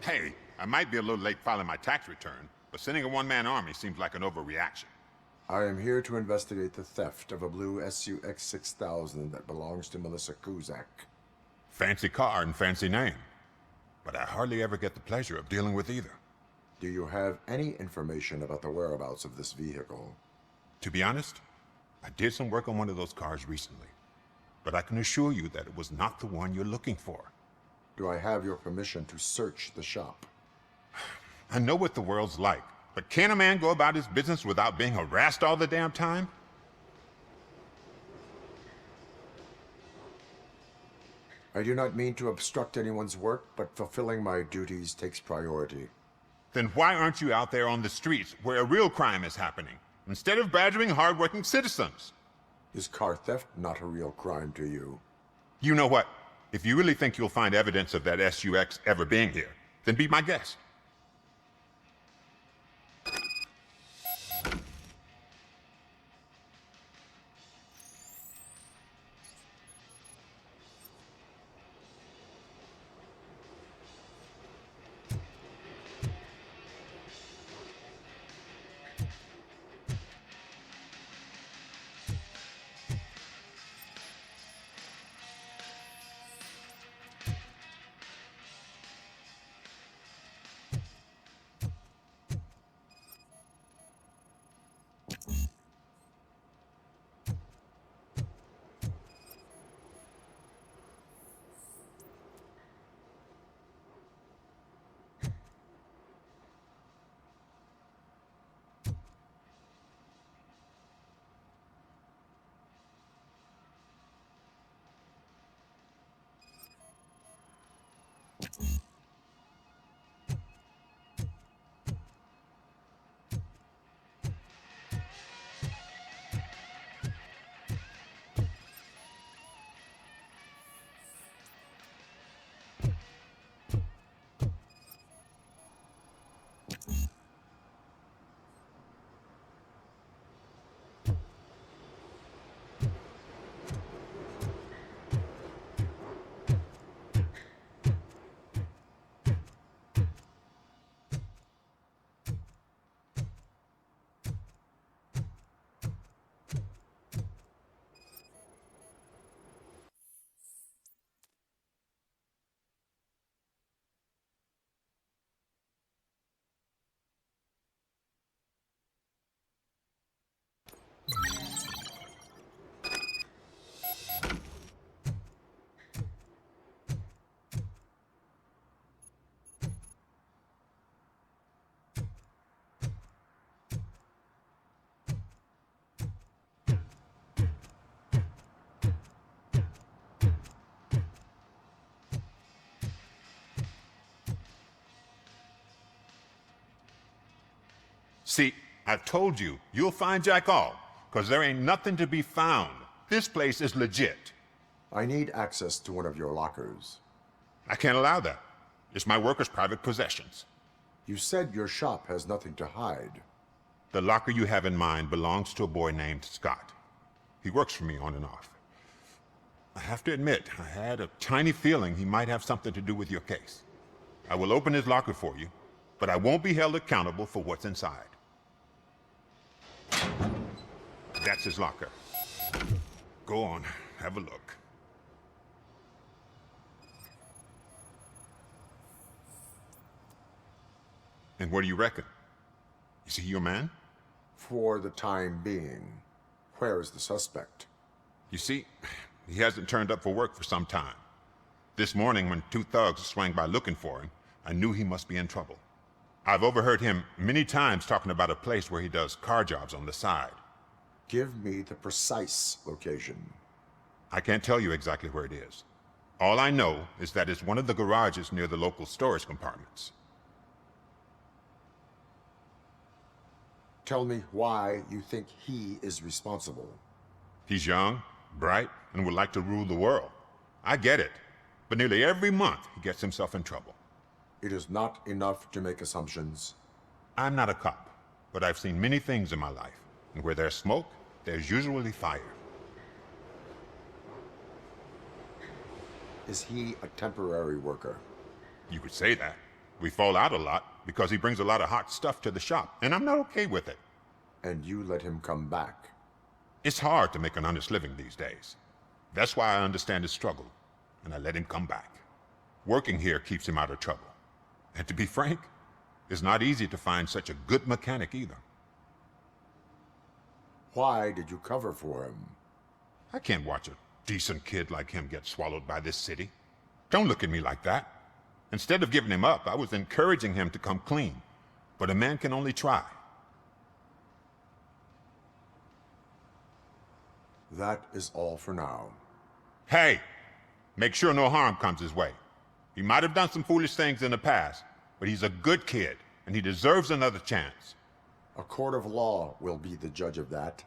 Hey, I might be a little late filing my tax return, but sending a one-man army seems like an overreaction. I am here to investigate the theft of a blue SUX 6000 that belongs to Melissa Kuzak. Fancy car and fancy name. But I hardly ever get the pleasure of dealing with either. Do you have any information about the whereabouts of this vehicle? To be honest, I did some work on one of those cars recently. But I can assure you that it was not the one you're looking for. Do I have your permission to search the shop? I know what the world's like, but can a man go about his business without being harassed all the damn time? I do not mean to obstruct anyone's work, but fulfilling my duties takes priority. Then why aren't you out there on the streets where a real crime is happening, instead of badgering hardworking citizens? Is car theft not a real crime to you? You know what? If you really think you'll find evidence of that SUX ever being here, then be my guest. See, I've told you, you'll find Jack All, because there ain't nothing to be found. This place is legit. I need access to one of your lockers. I can't allow that. It's my workers' private possessions. You said your shop has nothing to hide. The locker you have in mind belongs to a boy named Scott. He works for me on and off. I have to admit, I had a tiny feeling he might have something to do with your case. I will open his locker for you, but I won't be held accountable for what's inside. That's his locker. Go on, have a look. And what do you reckon? Is he your man? For the time being. Where is the suspect? You see, he hasn't turned up for work for some time. This morning, when two thugs swang by looking for him, I knew he must be in trouble. I've overheard him many times talking about a place where he does car jobs on the side. Give me the precise location. I can't tell you exactly where it is. All I know is that it's one of the garages near the local storage compartments. Tell me why you think he is responsible. He's young, bright, and would like to rule the world. I get it. But nearly every month, he gets himself in trouble. It is not enough to make assumptions. I'm not a cop, but I've seen many things in my life. And where there's smoke, there's usually fire. Is he a temporary worker? You could say that. We fall out a lot because he brings a lot of hot stuff to the shop, and I'm not okay with it. And you let him come back. It's hard to make an honest living these days. That's why I understand his struggle, and I let him come back. Working here keeps him out of trouble. And to be frank, it's not easy to find such a good mechanic either. Why did you cover for him? I can't watch a decent kid like him get swallowed by this city. Don't look at me like that. Instead of giving him up, I was encouraging him to come clean. But a man can only try. That is all for now. Hey, make sure no harm comes his way. He might have done some foolish things in the past, but he's a good kid, and he deserves another chance. A court of law will be the judge of that.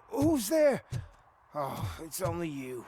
Who's there? Oh, it's only you.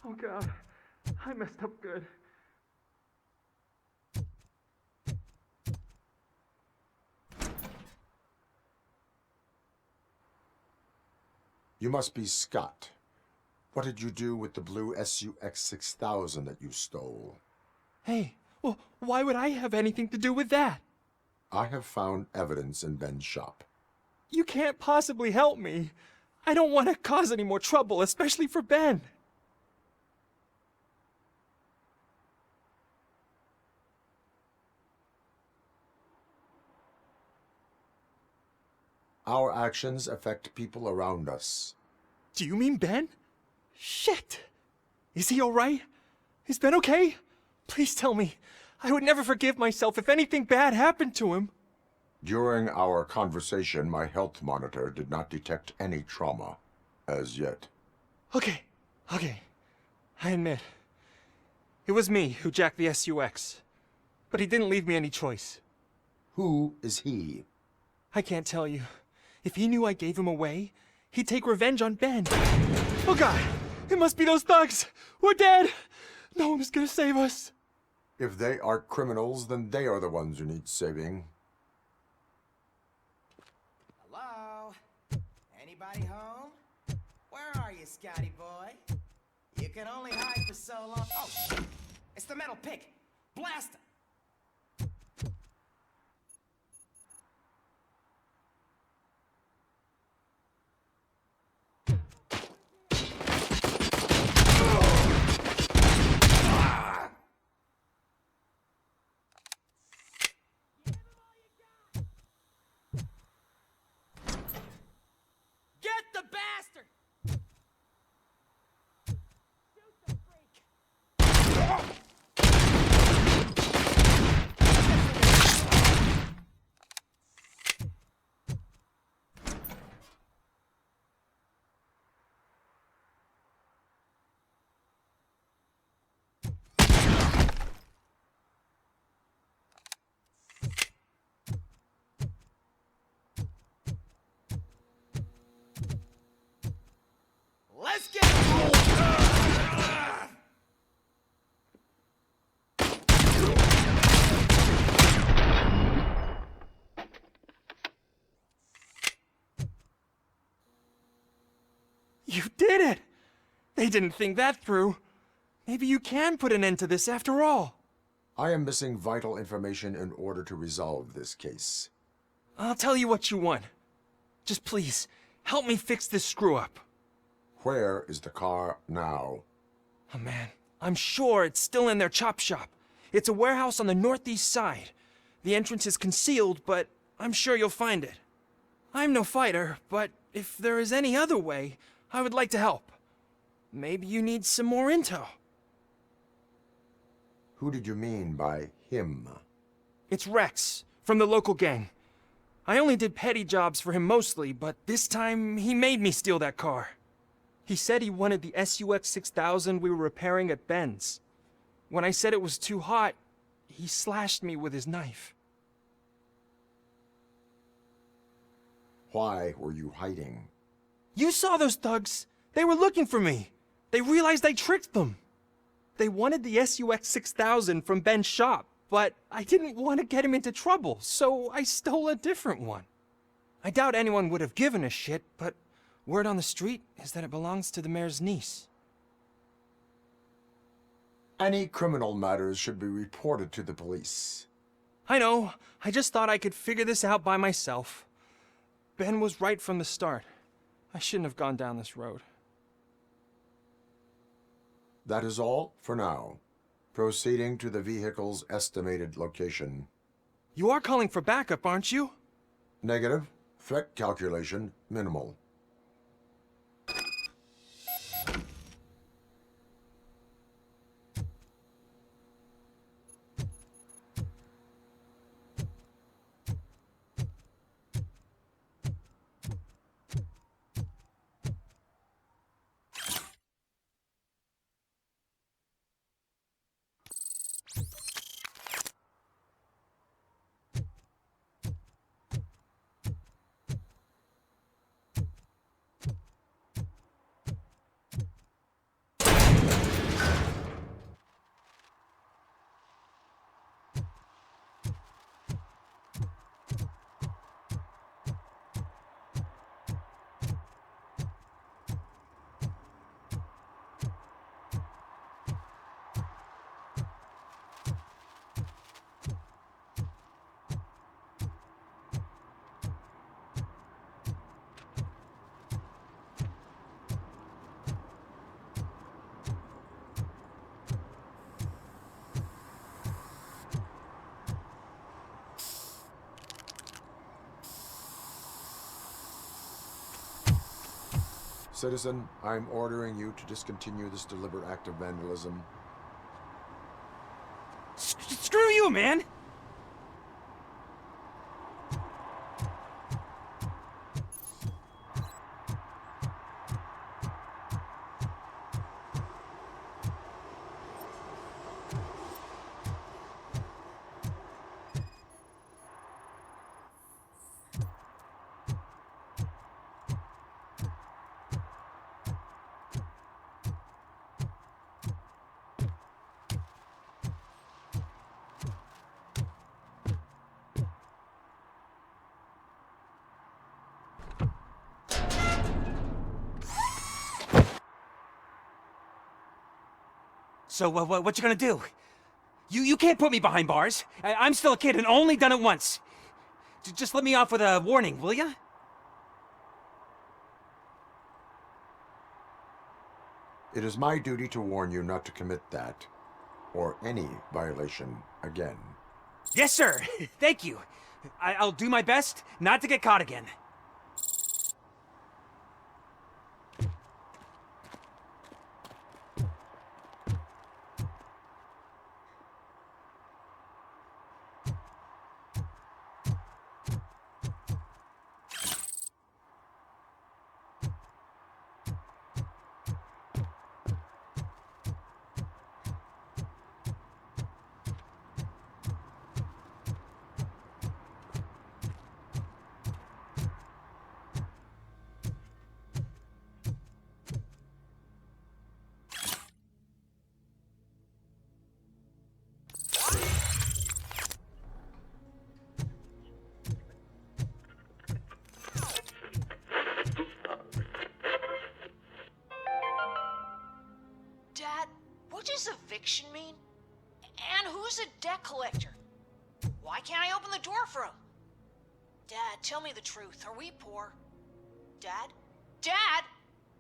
Oh God, I messed up good. You must be Scott. What did you do with the blue SUX 6000 that you stole? Hey, well, why would I have anything to do with that? I have found evidence in Ben's shop. You can't possibly help me. I don't want to cause any more trouble, especially for Ben. Our actions affect people around us. Do you mean Ben? Shit! Is he alright? Is Ben okay? Please tell me. I would never forgive myself if anything bad happened to him. During our conversation, my health monitor did not detect any trauma, as yet. Okay. I admit. It was me who jacked the SUX. But he didn't leave me any choice. Who is he? I can't tell you. If he knew I gave him away, he'd take revenge on Ben. Oh God! It must be those thugs! We're dead! No one is gonna save us! If they are criminals, then they are the ones who need saving. Hello? Anybody home? Where are you, Scotty boy? You can only hide for so long. Oh, shit! It's the metal pick! Blast him! You did it! They didn't think that through. Maybe you can put an end to this after all. I am missing vital information in order to resolve this case. I'll tell you what you want. Just please, help me fix this screw-up. Where is the car now? Oh man, I'm sure it's still in their chop shop. It's a warehouse on the northeast side. The entrance is concealed, but I'm sure you'll find it. I'm no fighter, but if there is any other way, I would like to help. Maybe you need some more intel. Who did you mean by him? It's Rex, from the local gang. I only did petty jobs for him mostly, but this time he made me steal that car. He said he wanted the SUX 6000 we were repairing at Ben's. When I said it was too hot, he slashed me with his knife. Why were you hiding? You saw those thugs. They were looking for me. They realized I tricked them. They wanted the SUX 6000 from Ben's shop, but I didn't want to get him into trouble, so I stole a different one. I doubt anyone would have given a shit, but word on the street is that it belongs to the mayor's niece. Any criminal matters should be reported to the police. I know. I just thought I could figure this out by myself. Ben was right from the start. I shouldn't have gone down this road. That is all for now. Proceeding to the vehicle's estimated location. You are calling for backup, aren't you? Negative. Threat calculation minimal. Citizen, I'm ordering you to discontinue this deliberate act of vandalism. Screw you, man! So, what you gonna do? You can't put me behind bars. I'm still a kid and only done it once. Just let me off with a warning, will ya? It is my duty to warn you not to commit that, or any violation, again. Yes, sir. Thank you. I'll do my best not to get caught again. What does eviction mean? And who's a debt collector? Why can't I open the door for him? Dad, tell me the truth. Are we poor? Dad? Dad!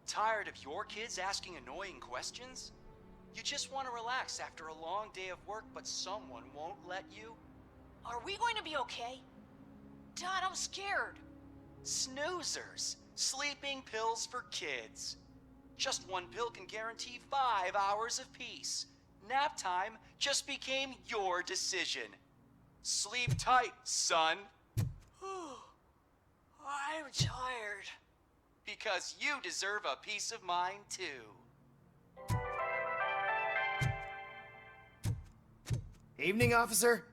Tired of your kids asking annoying questions? You just want to relax after a long day of work, but someone won't let you? Are we going to be okay? Dad, I'm scared. Snoozers. Sleeping pills for kids. Just one pill can guarantee 5 hours of peace. Nap time just became your decision. Sleep tight, son. I'm tired. Because you deserve a peace of mind, too. Evening, officer.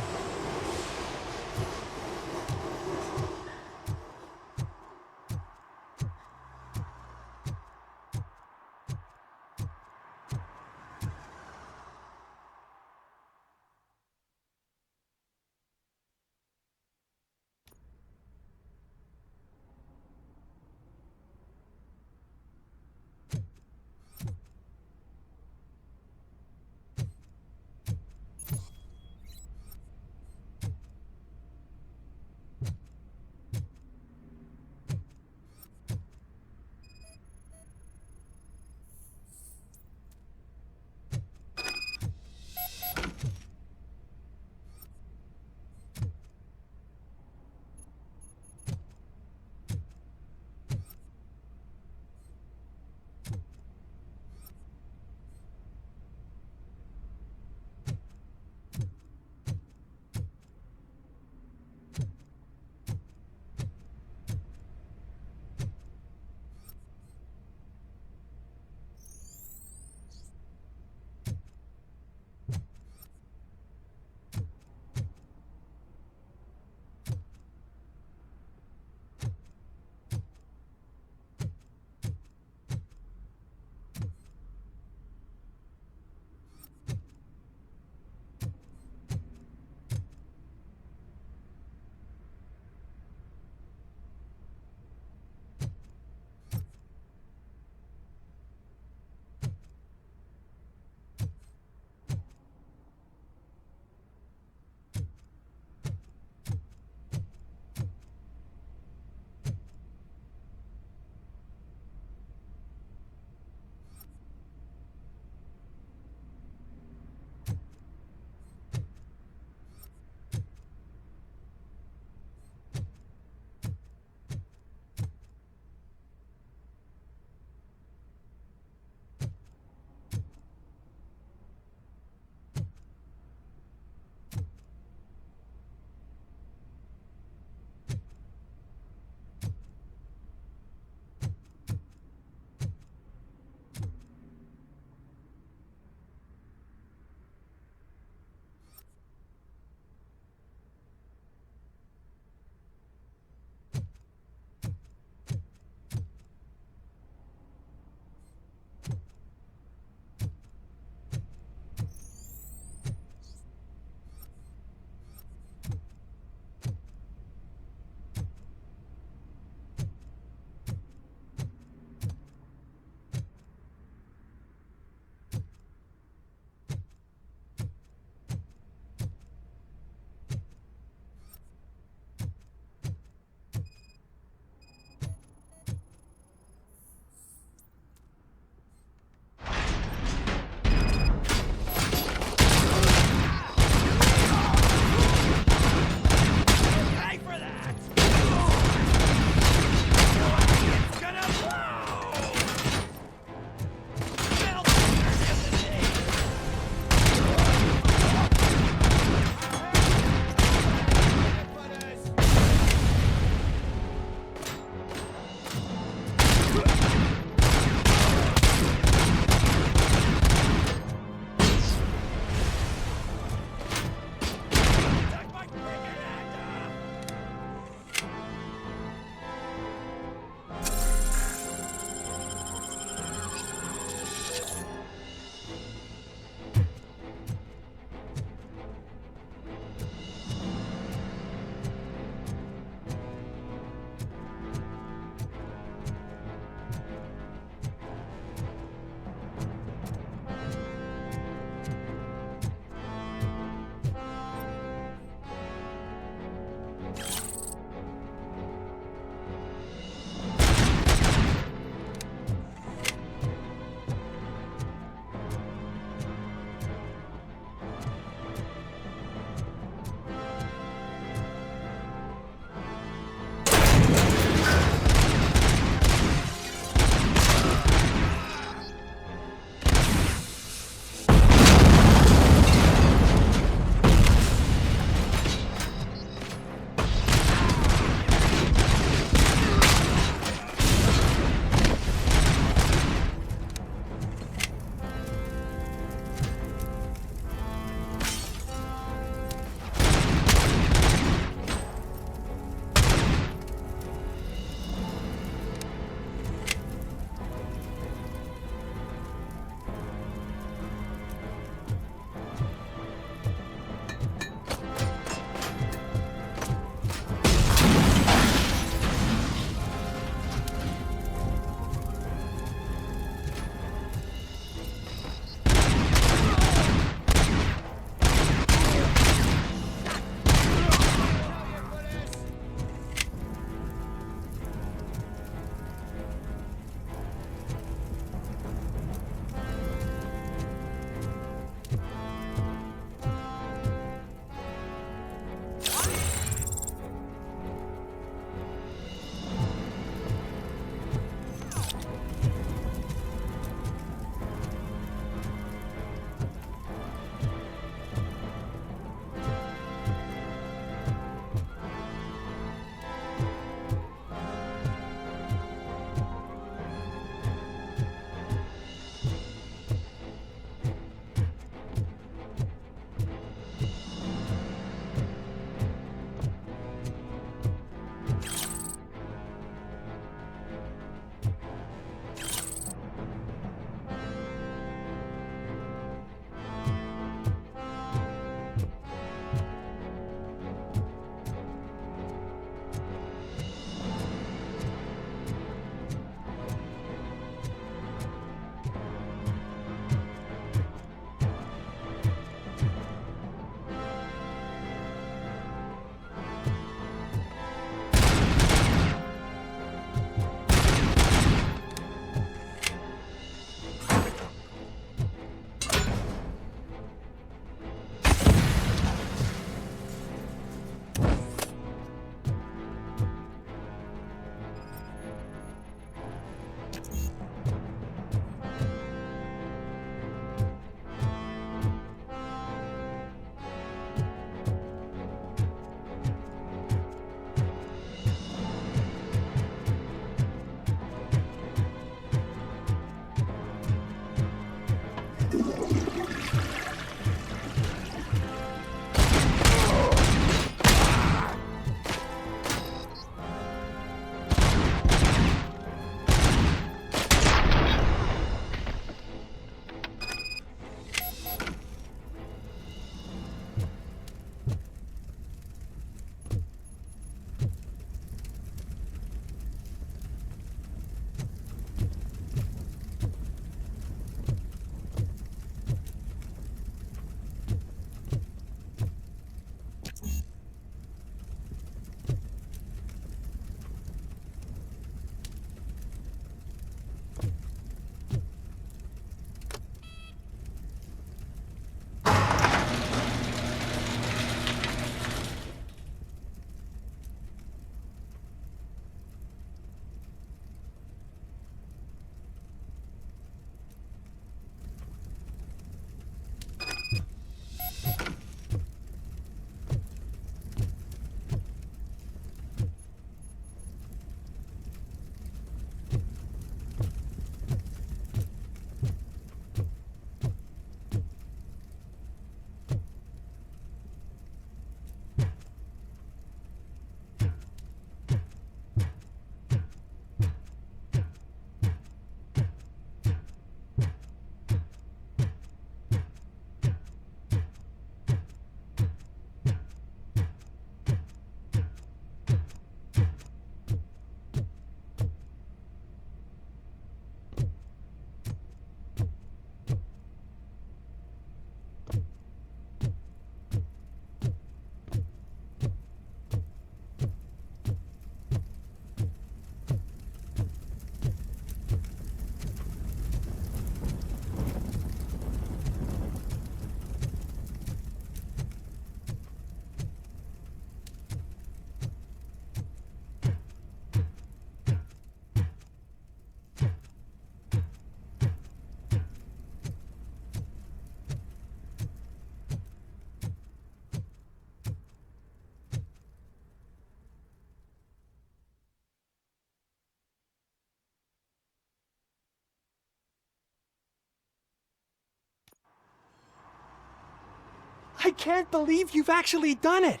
I can't believe you've actually done it!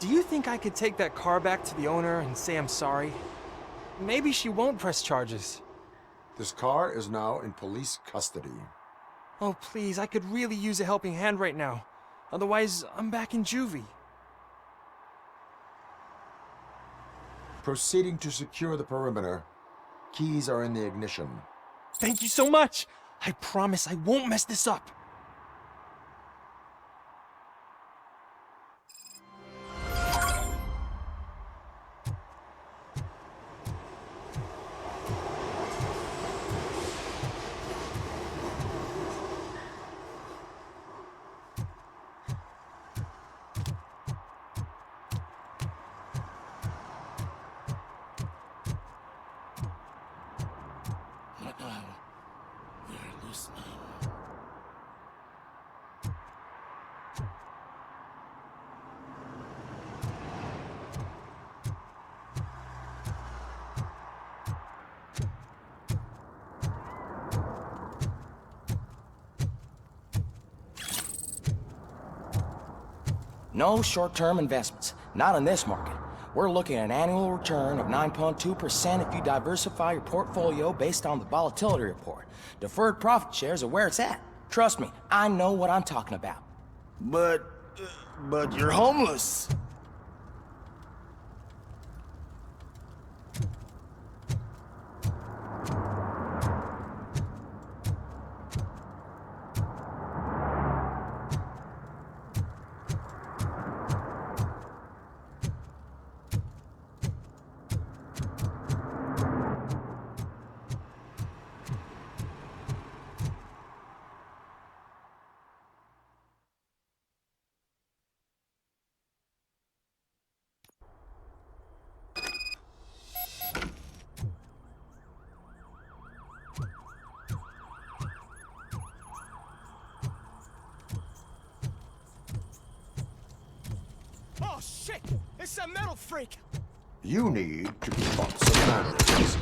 Do you think I could take that car back to the owner and say I'm sorry? Maybe she won't press charges. This car is now in police custody. Oh, please, I could really use a helping hand right now. Otherwise, I'm back in juvie. Proceeding to secure the perimeter. Keys are in the ignition. Thank you so much! I promise I won't mess this up. No short-term investments. Not in this market. We're looking at an annual return of 9.2% if you diversify your portfolio based on the volatility report. Deferred profit shares are where it's at. Trust me, I know what I'm talking about. But you're homeless. a metal freak. You need to be taught some manners.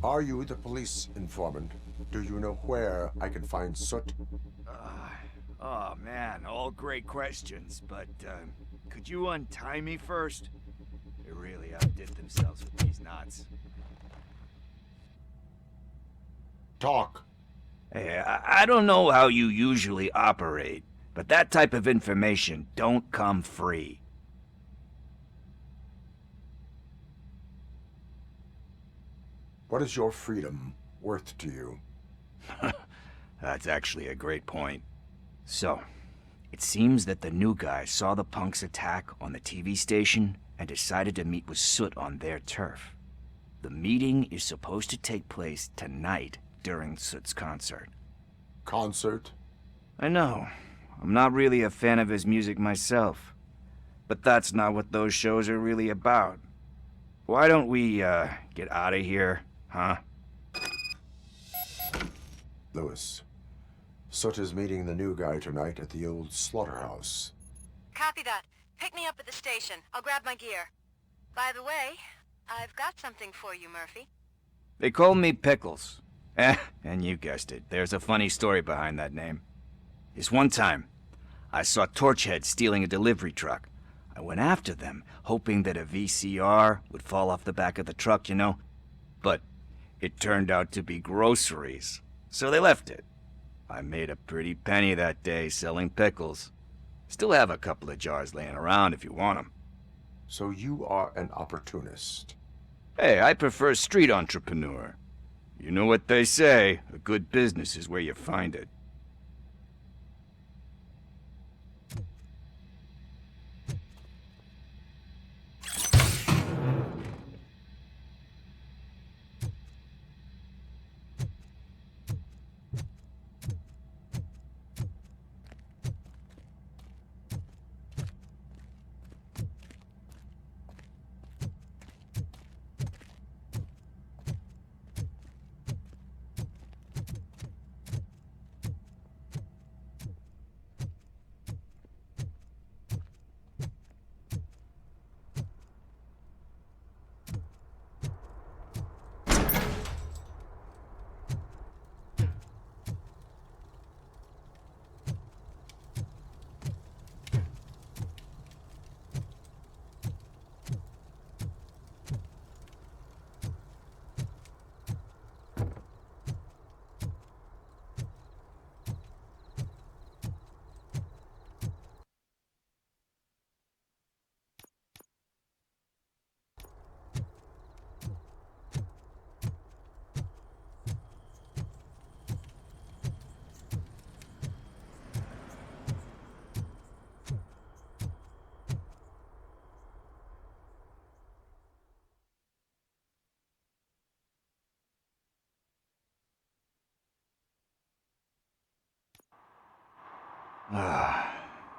Are you the police informant? Do you know where I can find Soot? Oh man, all great questions, but could you untie me first? They really outdid themselves with these knots. Talk. Hey, I don't know how you usually operate, but that type of information don't come free. What is your freedom worth to you? That's actually a great point. So, it seems that the new guy saw the punks' attack on the TV station and decided to meet with Soot on their turf. The meeting is supposed to take place tonight during Soot's concert. Concert? I know. I'm not really a fan of his music myself. But that's not what those shows are really about. Why don't we, get out of here, huh? Lewis. Soot is meeting the new guy tonight at the old slaughterhouse. Copy that. Pick me up at the station. I'll grab my gear. By the way, I've got something for you, Murphy. They call me Pickles. And you guessed it, there's a funny story behind that name. This one time, I saw Torchhead stealing a delivery truck. I went after them, hoping that a VCR would fall off the back of the truck, you know? But it turned out to be groceries, so they left it. I made a pretty penny that day selling pickles. Still have a couple of jars laying around if you want them. So you are an opportunist. Hey, I prefer street entrepreneur. You know what they say, a good business is where you find it.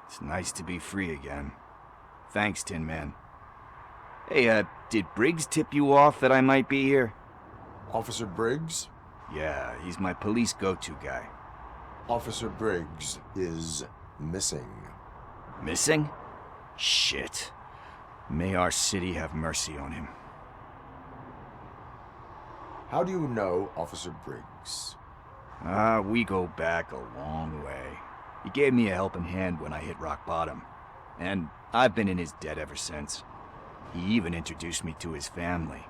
It's nice to be free again. Thanks, Tin Man. Hey, did Briggs tip you off that I might be here? Officer Briggs? Yeah, he's my police go-to guy. Officer Briggs is missing. Missing? Shit. May our city have mercy on him. How do you know Officer Briggs? We go back a long way. He gave me a helping hand when I hit rock bottom. And I've been in his debt ever since. He even introduced me to his family.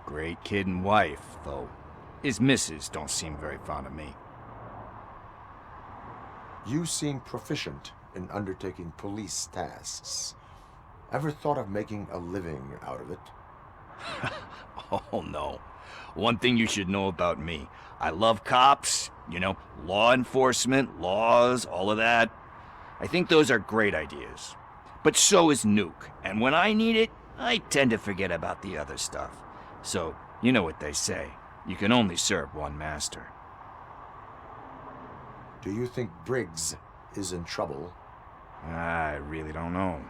Great kid and wife, though his missus don't seem very fond of me. You seem proficient in undertaking police tasks. Ever thought of making a living out of it? Oh no. One thing you should know about me. I love cops, you know, law enforcement, laws, all of that. I think those are great ideas. But so is Nuke, and when I need it, I tend to forget about the other stuff. So, you know what they say. You can only serve one master. Do you think Briggs is in trouble? I really don't know.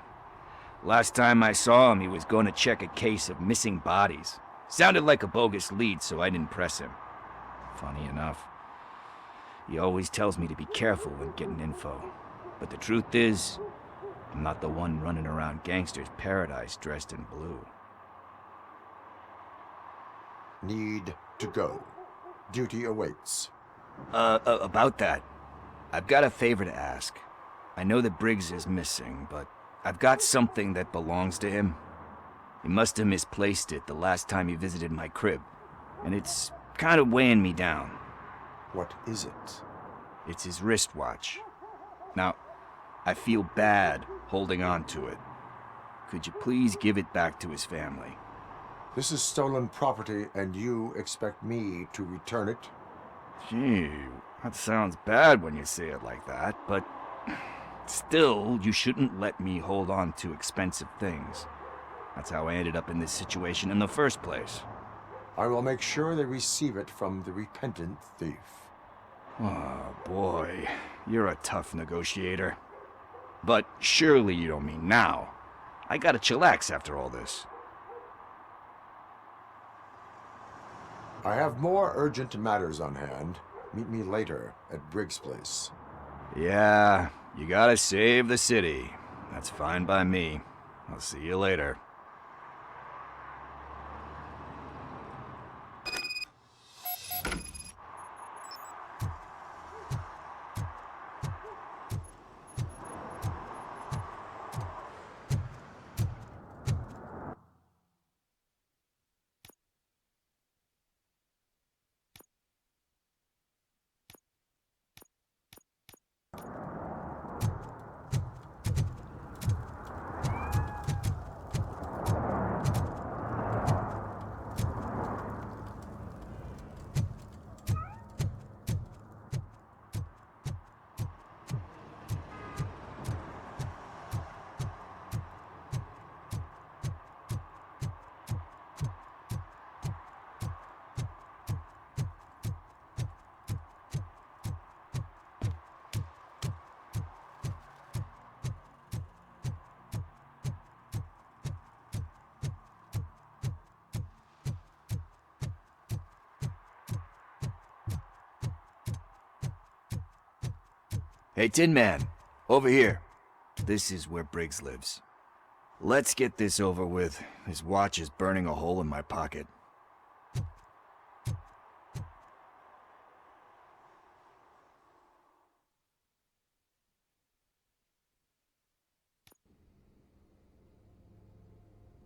Last time I saw him, he was going to check a case of missing bodies. Sounded like a bogus lead, so I didn't press him. Funny enough, he always tells me to be careful when getting info. But the truth is, I'm not the one running around gangsters' paradise dressed in blue. need to go. Duty awaits. About that, I've got a favor to ask. I know that Briggs is missing, but I've got something that belongs to him. He must have misplaced it the last time he visited my crib, and it's kind of weighing me down. What is it? It's his wristwatch. Now, I feel bad holding on to it. Could you please give it back to his family? This is stolen property, and you expect me to return it? Gee, that sounds bad when you say it like that, but still, you shouldn't let me hold on to expensive things. That's how I ended up in this situation in the first place. I will make sure they receive it from the repentant thief. Oh, boy. You're a tough negotiator. But surely you don't mean now. I gotta chillax after all this. I have more urgent matters on hand. Meet me later at Briggs' place. Yeah, you gotta save the city. That's fine by me. I'll see you later. Hey, Tin Man, over here. This is where Briggs lives. Let's get this over with. His watch is burning a hole in my pocket.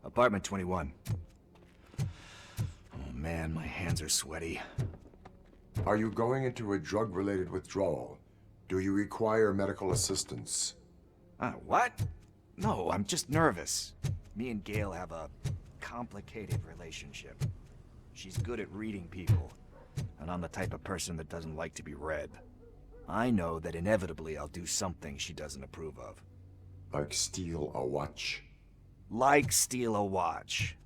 Apartment 21. Oh man, my hands are sweaty. Are you going into a drug-related withdrawal? Do you require medical assistance? What? No, I'm just nervous. Me and Gail have a complicated relationship. She's good at reading people, and I'm the type of person that doesn't like to be read. I know that inevitably I'll do something she doesn't approve of. Like steal a watch? Like steal a watch.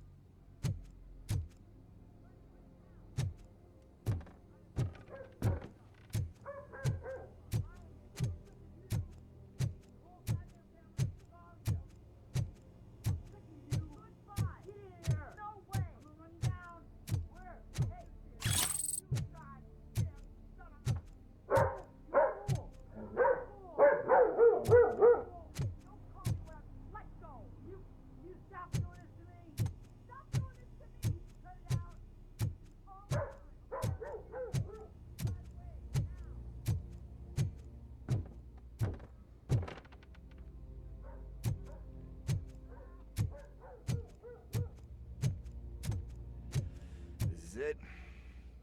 This is it.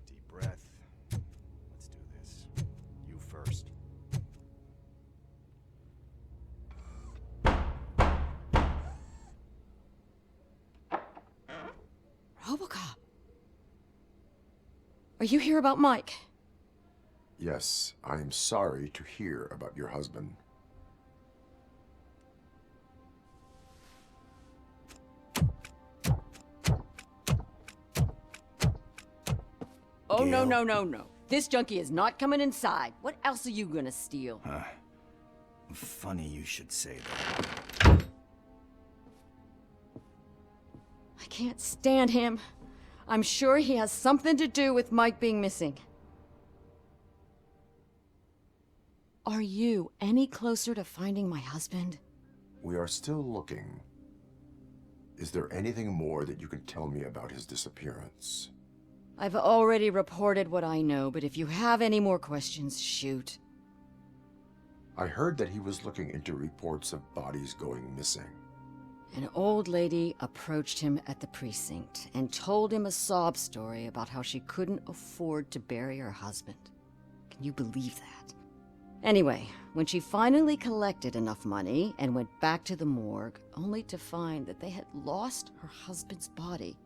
Deep breath. Let's do this. You first. Robocop. Are you here about Mike? Yes, I am sorry to hear about your husband. Oh, no, Gail. no, no, no. This junkie is not coming inside. What else are you gonna steal? Funny you should say that. I can't stand him. I'm sure he has something to do with Mike being missing. Are you any closer to finding my husband? We are still looking. Is there anything more that you can tell me about his disappearance? I've already reported what I know, but if you have any more questions, shoot. I heard that he was looking into reports of bodies going missing. An old lady approached him at the precinct and told him a sob story about how she couldn't afford to bury her husband. Can you believe that? Anyway, when she finally collected enough money and went back to the morgue, only to find that they had lost her husband's body,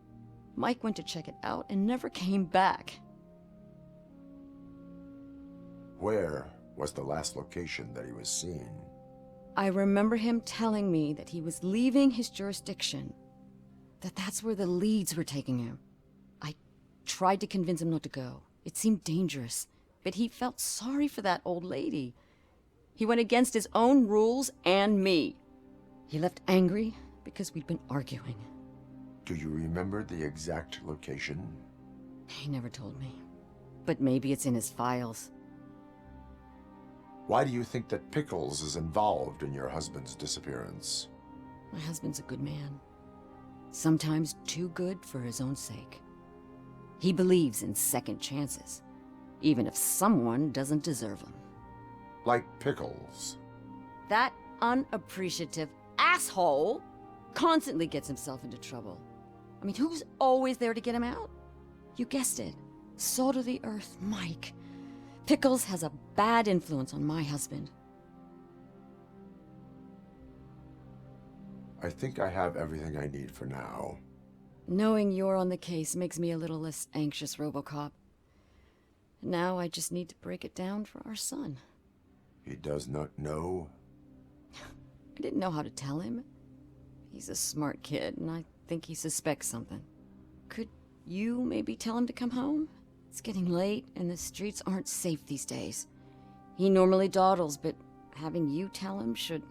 Mike went to check it out and never came back. Where was the last location that he was seen? I remember him telling me that he was leaving his jurisdiction, that that's where the leads were taking him. I tried to convince him not to go. It seemed dangerous, but he felt sorry for that old lady. He went against his own rules and me. He left angry because we'd been arguing. Do you remember the exact location? He never told me, but maybe it's in his files. Why do you think that Pickles is involved in your husband's disappearance? My husband's a good man. Sometimes too good for his own sake. He believes in second chances, even if someone doesn't deserve them. Like Pickles. That unappreciative asshole constantly gets himself into trouble. I mean, who's always there to get him out? You guessed it. Salt of the earth, Mike. Pickles has a bad influence on my husband. I think I have everything I need for now. Knowing you're on the case makes me a little less anxious, Robocop. Now I just need to break it down for our son. He does not know? I didn't know how to tell him. He's a smart kid, and I think he suspects something. Could you maybe tell him to come home? It's getting late, and the streets aren't safe these days. He normally dawdles, but having you tell him should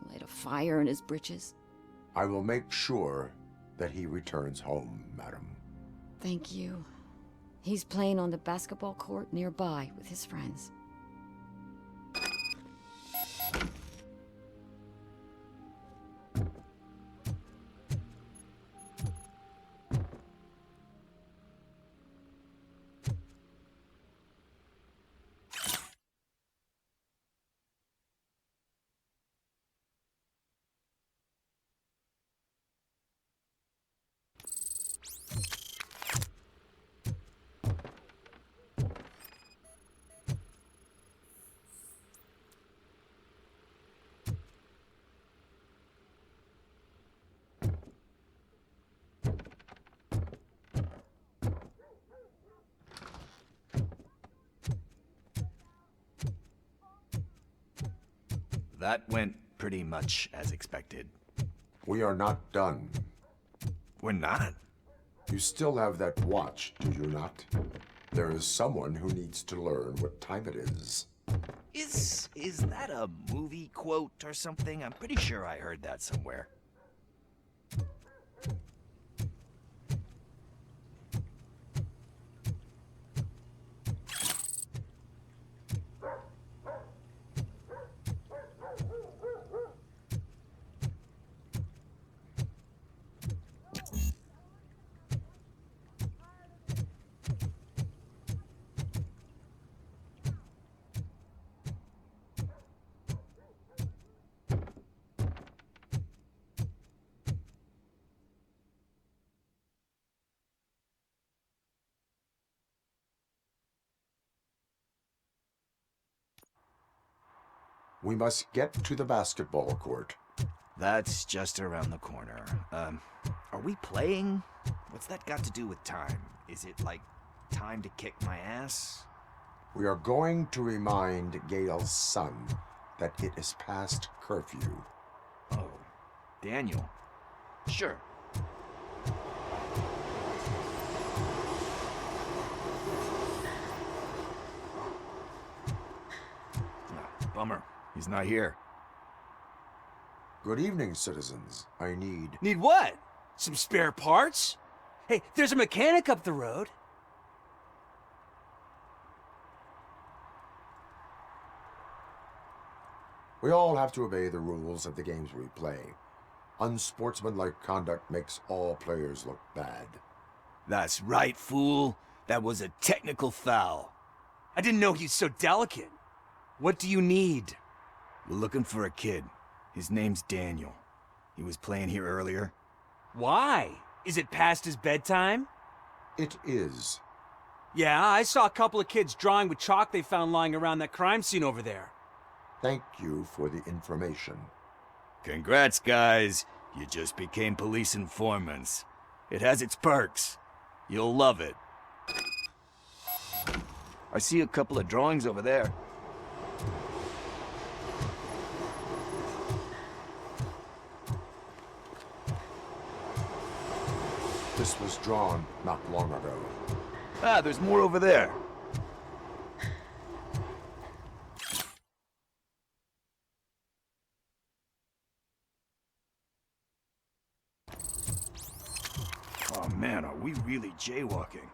light a fire in his britches. I will make sure that he returns home, madam. Thank you. He's playing on the basketball court nearby with his friends. That went pretty much as expected. We are not done. We're not? You still have that watch, do you not? There is someone who needs to learn what time it is. Is that a movie quote or something? I'm pretty sure I heard that somewhere. We must get to the basketball court. That's just around the corner. Are we playing? What's that got to do with time? Is it like time to kick my ass? We are going to remind Gail's son that it is past curfew. Oh, Daniel. Sure. Bummer. He's not here. Good evening, citizens. I need... Need what? Some spare parts? Hey, there's a mechanic up the road. We all have to obey the rules of the games we play. Unsportsmanlike conduct makes all players look bad. That's right, fool. That was a technical foul. I didn't know he's so delicate. What do you need? We're looking for a kid. His name's Daniel. He was playing here earlier. Why? Is it past his bedtime? It is. Yeah, I saw a couple of kids drawing with chalk they found lying around that crime scene over there. Thank you for the information. Congrats, guys. You just became police informants. It has its perks. You'll love it. I see a couple of drawings over there. This was drawn not long ago. Ah, there's more over there. Oh man, are we really jaywalking?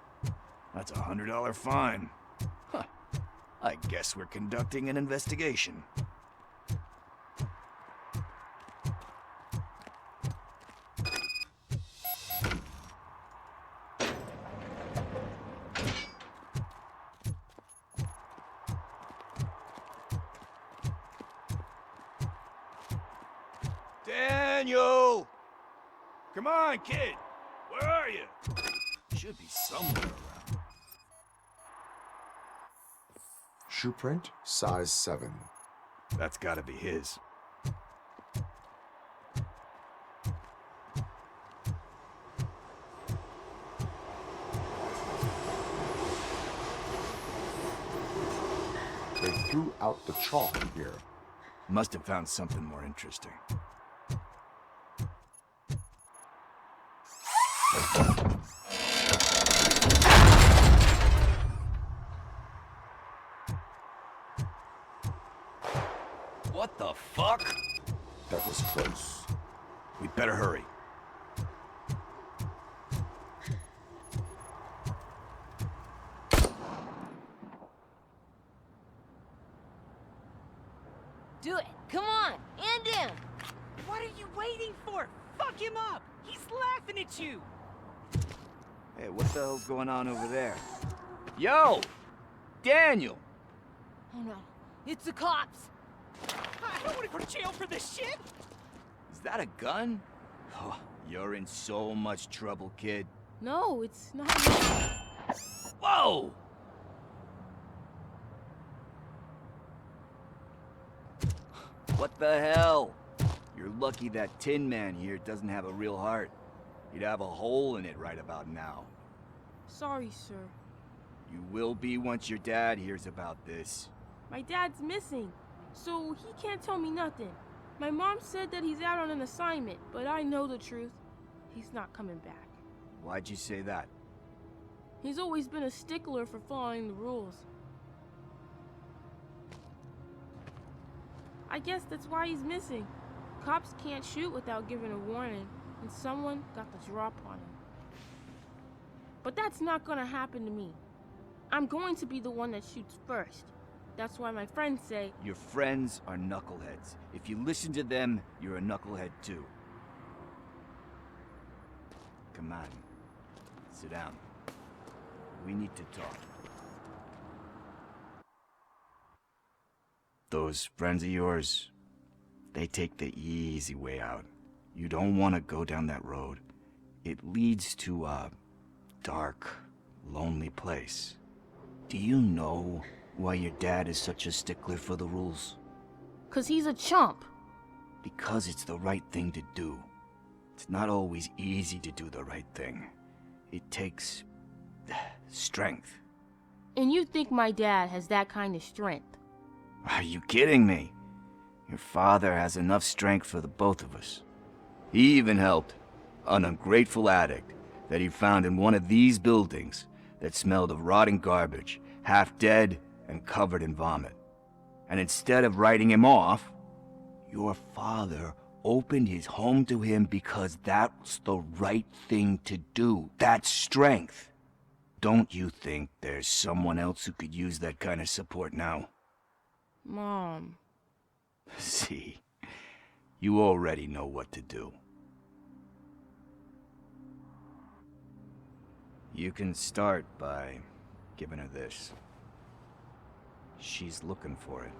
That's a $100 fine. Huh. I guess we're conducting an investigation. Daniel! Come on, kid! Where are you? Should be somewhere around. Shoe print, size 7. That's gotta be his. They threw out the chalk here. Must have found something more interesting. What the fuck? That was close. We'd better hurry. Do it. Come on. End him. What are you waiting for? Fuck him up! He's laughing at you! Hey, what the hell's going on over there? Yo! Daniel! Oh no. It's the cops. I don't want to go to jail for this shit! Is that a gun? Oh, you're in so much trouble, kid. No, it's not. Whoa! What the hell? You're lucky that Tin Man here doesn't have a real heart. He'd have a hole in it right about now. Sorry, sir. You will be once your dad hears about this. My dad's missing, so he can't tell me nothing. My mom said that he's out on an assignment, but I know the truth. He's not coming back. Why'd you say that? He's always been a stickler for following the rules. I guess that's why he's missing. Cops can't shoot without giving a warning, and someone got the drop on him. But that's not gonna happen to me. I'm going to be the one that shoots first. That's why my friends say... Your friends are knuckleheads. If you listen to them, you're a knucklehead too. Come on. Sit down. We need to talk. Those friends of yours, they take the easy way out. You don't want to go down that road. It leads to a dark, lonely place. Do you know why your dad is such a stickler for the rules? 'Cause he's a chump. Because it's the right thing to do. It's not always easy to do the right thing. It takes strength. And you think my dad has that kind of strength? Are you kidding me? Your father has enough strength for the both of us. He even helped an ungrateful addict that he found in one of these buildings that smelled of rotting garbage, half dead and covered in vomit. And instead of writing him off, your father opened his home to him because that's the right thing to do. That's strength. Don't you think there's someone else who could use that kind of support now? Mom. See, you already know what to do. You can start by giving her this. She's looking for it.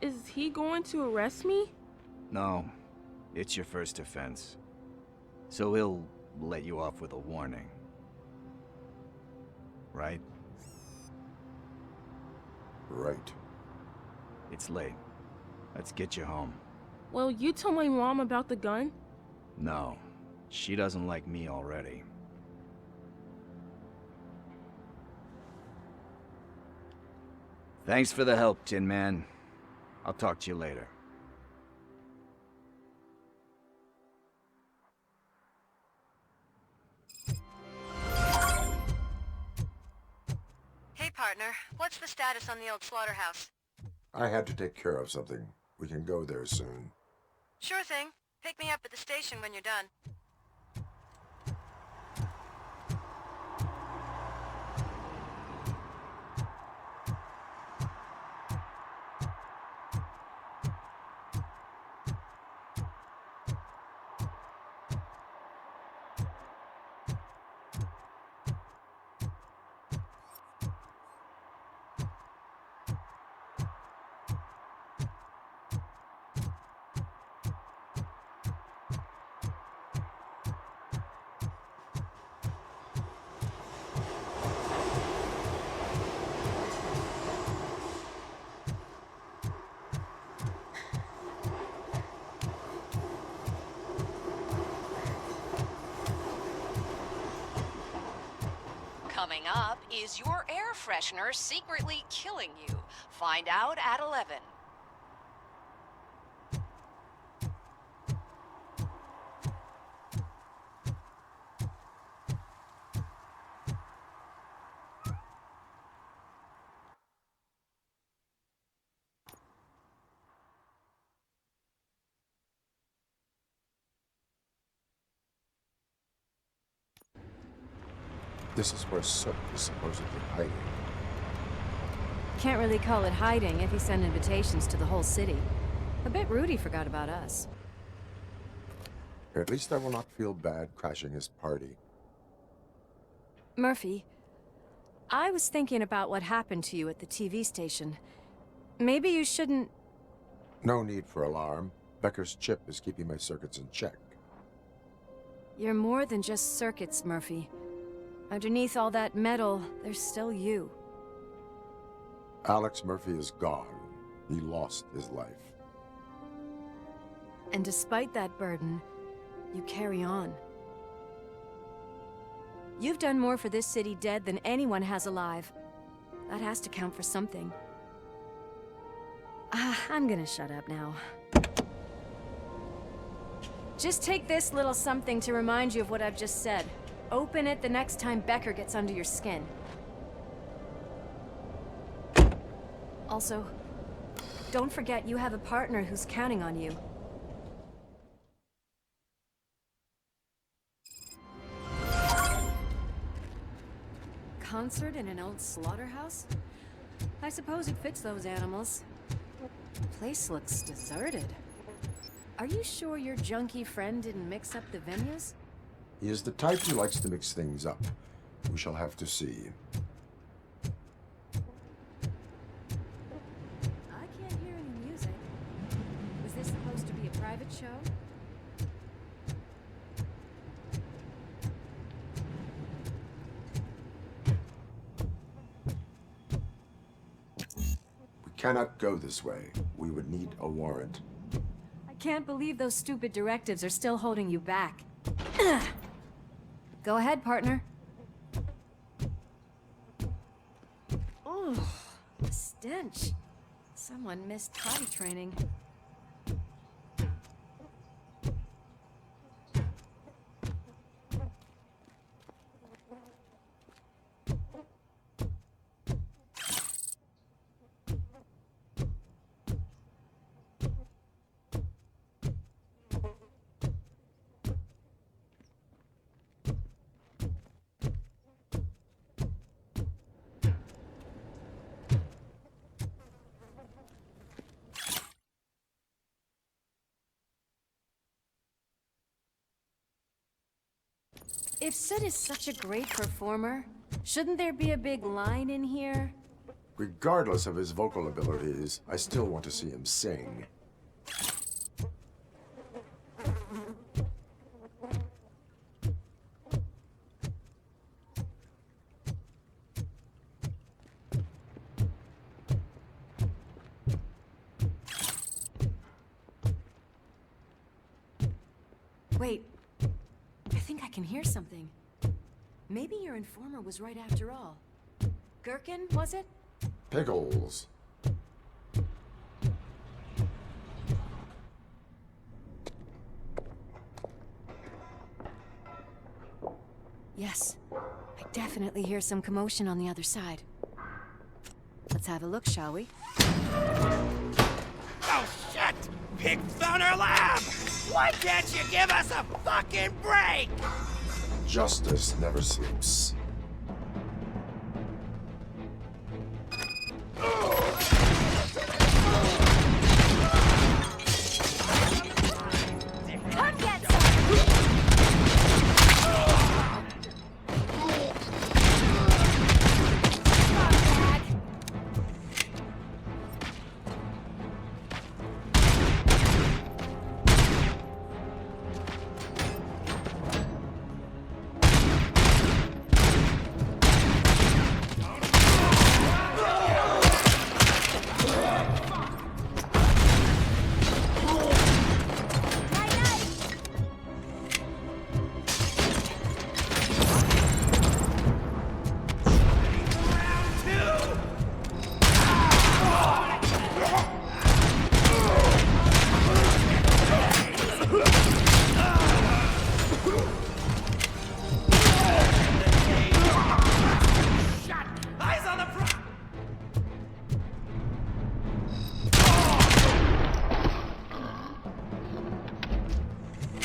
Is he going to arrest me? No, it's your first offense. So he'll let you off with a warning. Right? Right. It's late. Let's get you home. Well, you told my mom about the gun? No, she doesn't like me already. Thanks for the help, Tin Man. I'll talk to you later. Hey, partner. What's the status on the old slaughterhouse? I had to take care of something. We can go there soon. Sure thing. Pick me up at the station when you're done. Coming up, is your air freshener secretly killing you? Find out at 11. This is where Sook is supposedly hiding. Can't really call it hiding if he sent invitations to the whole city. I bet Rudy forgot about us. At least I will not feel bad crashing his party. Murphy, I was thinking about what happened to you at the TV station. Maybe you shouldn't... No need for alarm. Becker's chip is keeping my circuits in check. You're more than just circuits, Murphy. Underneath all that metal, there's still you. Alex Murphy is gone. He lost his life. And despite that burden, you carry on. You've done more for this city dead than anyone has alive. That has to count for something. I'm gonna shut up now. Just take this little something to remind you of what I've just said. Open it the next time Becker gets under your skin. Also, don't forget you have a partner who's counting on you. Concert in an old slaughterhouse? I suppose it fits those animals. The place looks deserted. Are you sure your junkie friend didn't mix up the venues? He is the type who likes to mix things up. We shall have to see. I can't hear any music. Was this supposed to be a private show? We cannot go this way. We would need a warrant. I can't believe those stupid directives are still holding you back. Go ahead, partner. Ooh, the stench. Someone missed potty training. If Sid is such a great performer, shouldn't there be a big line in here? Regardless of his vocal abilities, I still want to see him sing. Wait, I think I can hear something. Maybe your informer was right after all. Gherkin, was it? Pickles. Yes, I definitely hear some commotion on the other side. Let's have a look, shall we? Oh shit! Pig found our lab! Why can't you give us a fucking break? Justice never sleeps. Come get some!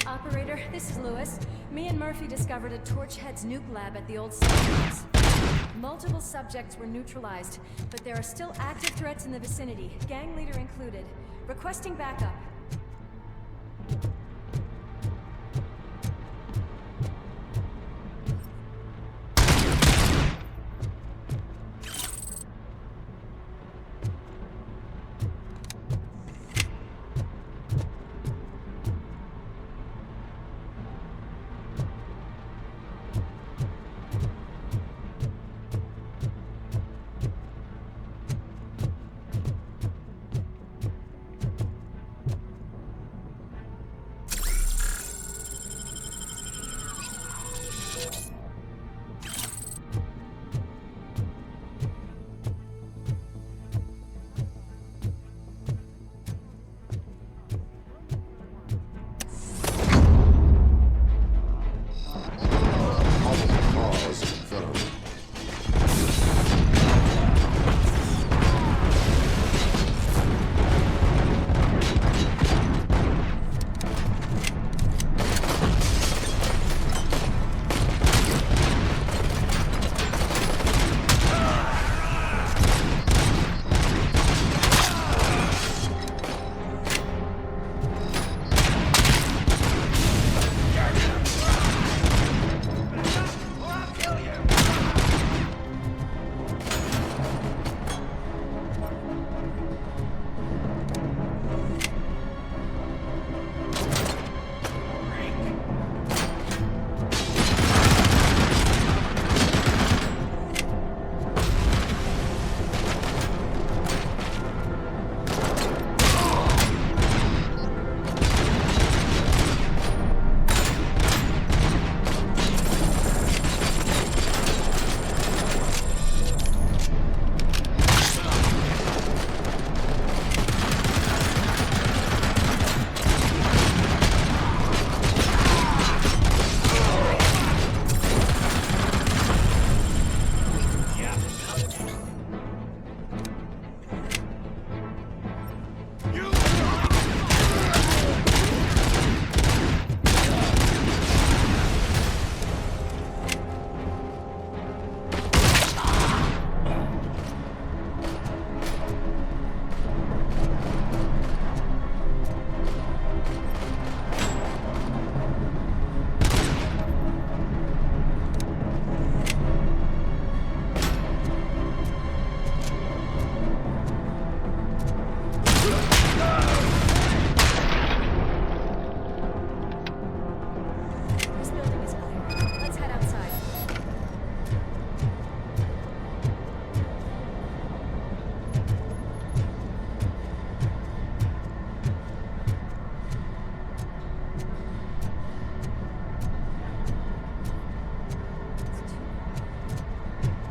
Operator, this is Lewis. Me and Murphy discovered a Torchhead's nuke lab at the old house. Multiple subjects were neutralized, but there are still active threats in the vicinity, gang leader included. Requesting backup.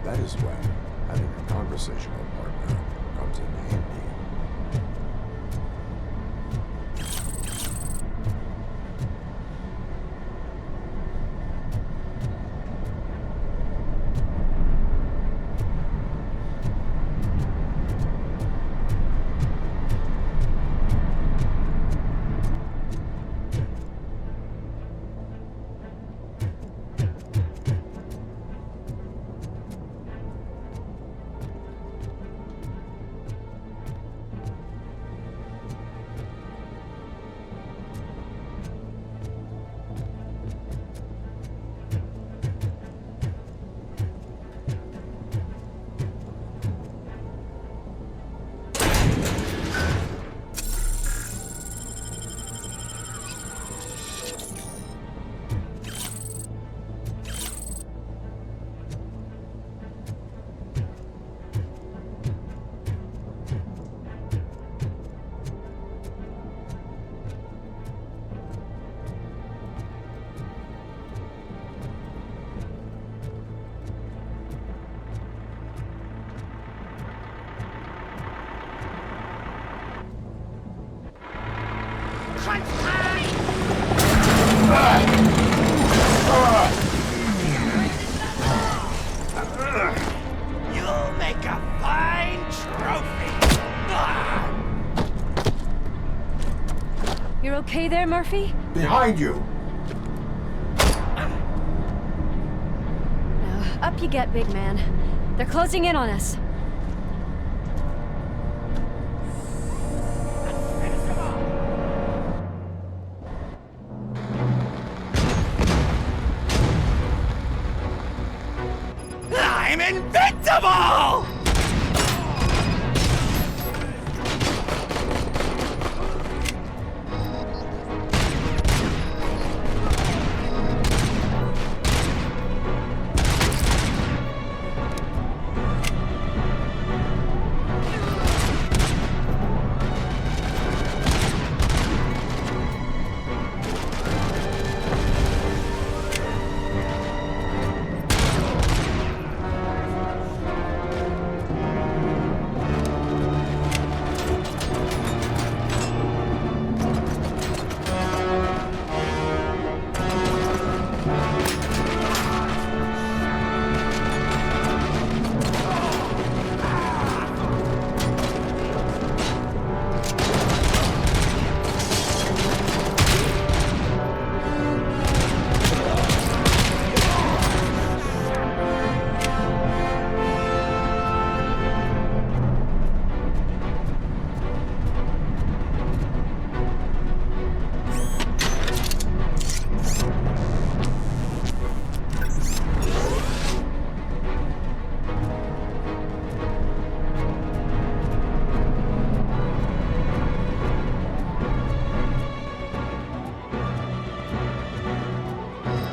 That is when having a conversational partner comes in handy. You'll make a fine trophy. You're okay there, Murphy? Behind you! Now, up you get, big man. They're closing in on us. I'm invincible!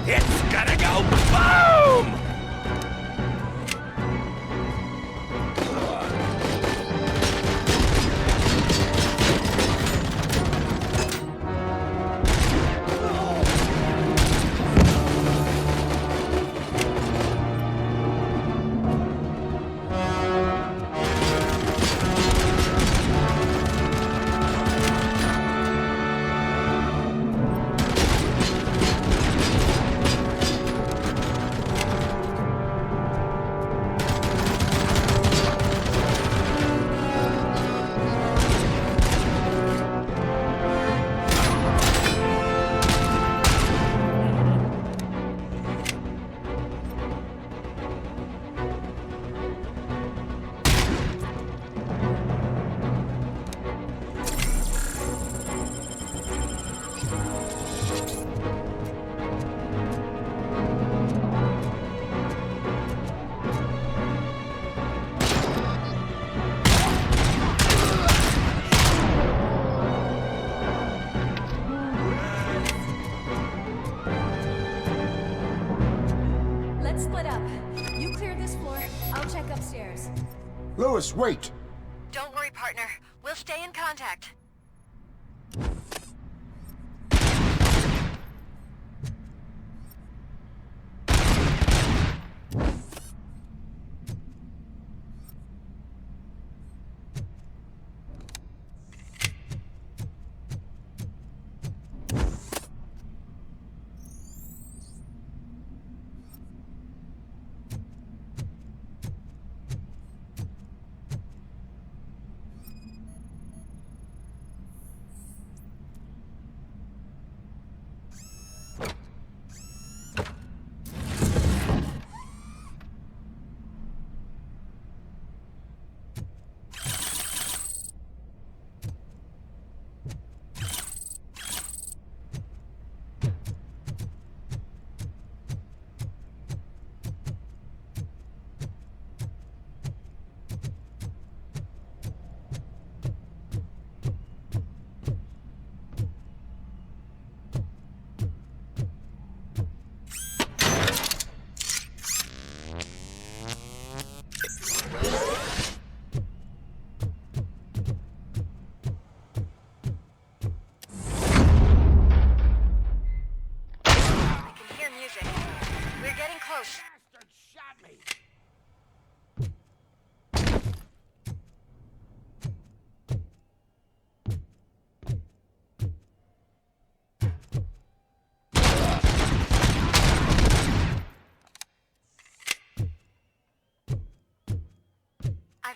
It's gonna go boom! Let's split up. You clear this floor, I'll check upstairs. Lewis, wait! Don't worry, partner. We'll stay in contact.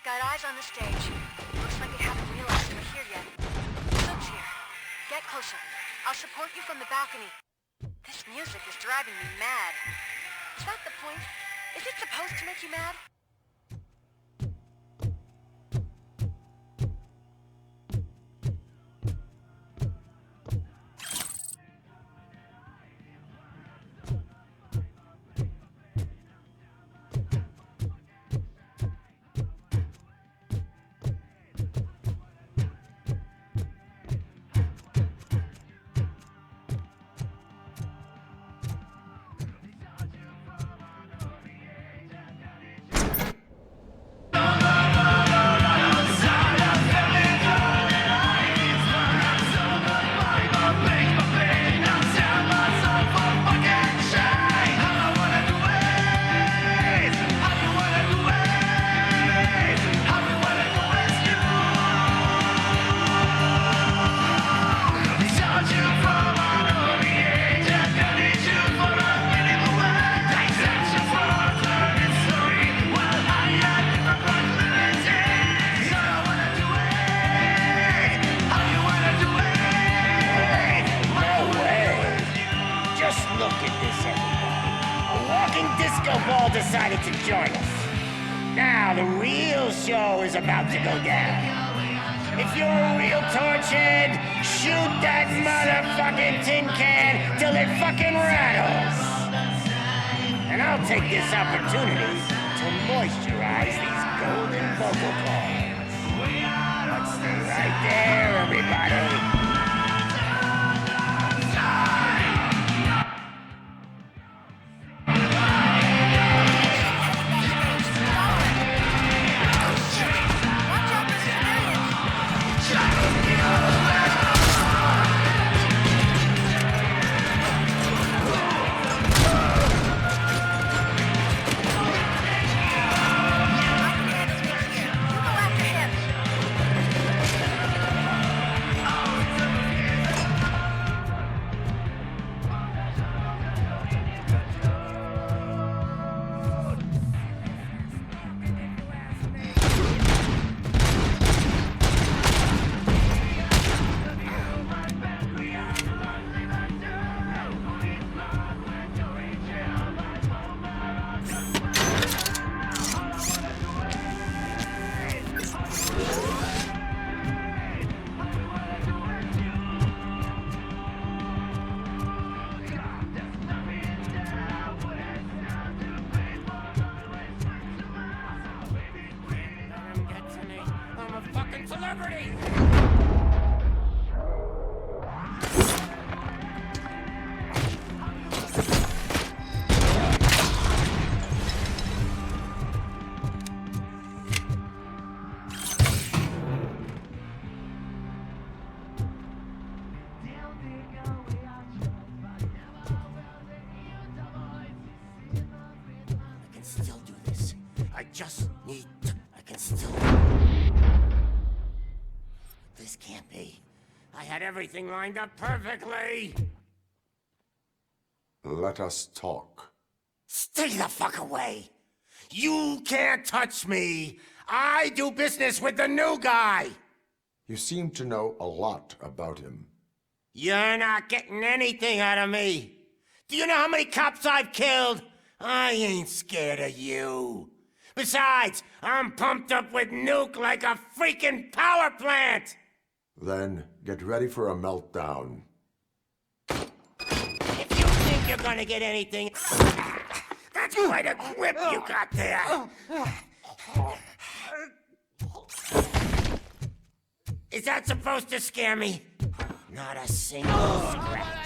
Got eyes on the stage. Looks like they haven't realized we're here yet. Soap's here. Get closer. I'll support you from the balcony. This music is driving me mad. Is that the point? Is it supposed to make you mad? Decided to join us. Now the real show is about to go down. If you're a real torchhead, shoot that motherfucking tin can till it fucking rattles. And I'll take this opportunity to moisturize these golden vocal cords. Let's stay right there, everybody. Everything lined up perfectly. Let us talk. Stay the fuck away. You can't touch me. I do business with the new guy. You seem to know a lot about him. You're not getting anything out of me. Do you know how many cops I've killed? I ain't scared of you. Besides, I'm pumped up with nuke like a freaking power plant. Then get ready for a meltdown. If you think you're gonna get anything... That's quite a grip you got there. Is that supposed to scare me? Not a single scratch.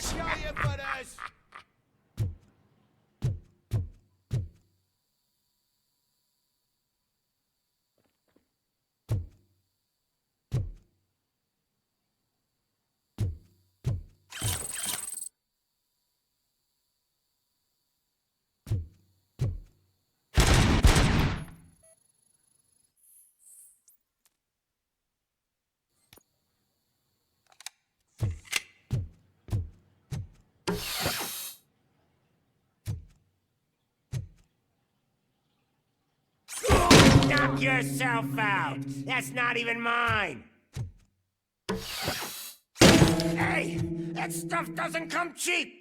Knock yourself out. That's not even mine. Hey, that stuff doesn't come cheap.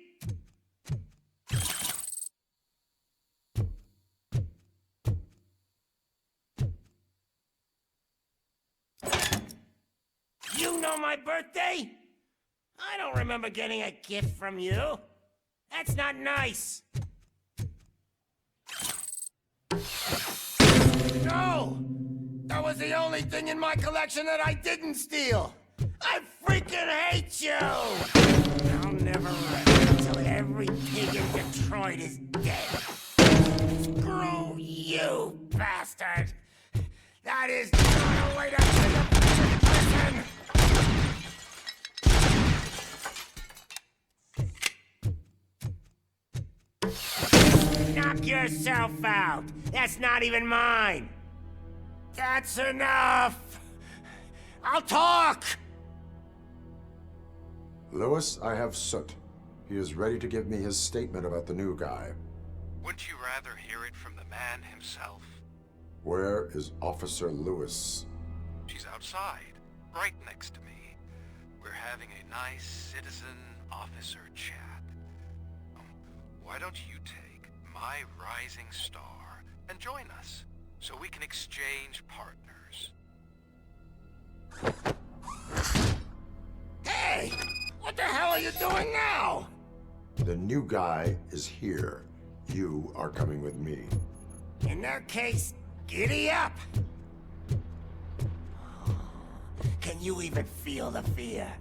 You know my birthday? I don't remember getting a gift from you. That's not nice. No! That was the only thing in my collection that I didn't steal! I freaking hate you! I'll never rest until every pig in Detroit is dead. Screw you, bastard! That is not a way to treat a person! Knock yourself out! That's not even mine! That's enough! I'll talk! Lewis, I have Soot. He is ready to give me his statement about the new guy. Wouldn't you rather hear it from the man himself? Where is Officer Lewis? She's outside, right next to me. We're having a nice citizen-officer chat. Why don't you take my rising star and join us, so we can exchange partners? Hey! What the hell are you doing now? The new guy is here. You are coming with me. In that case, giddy up! Can you even feel the fear?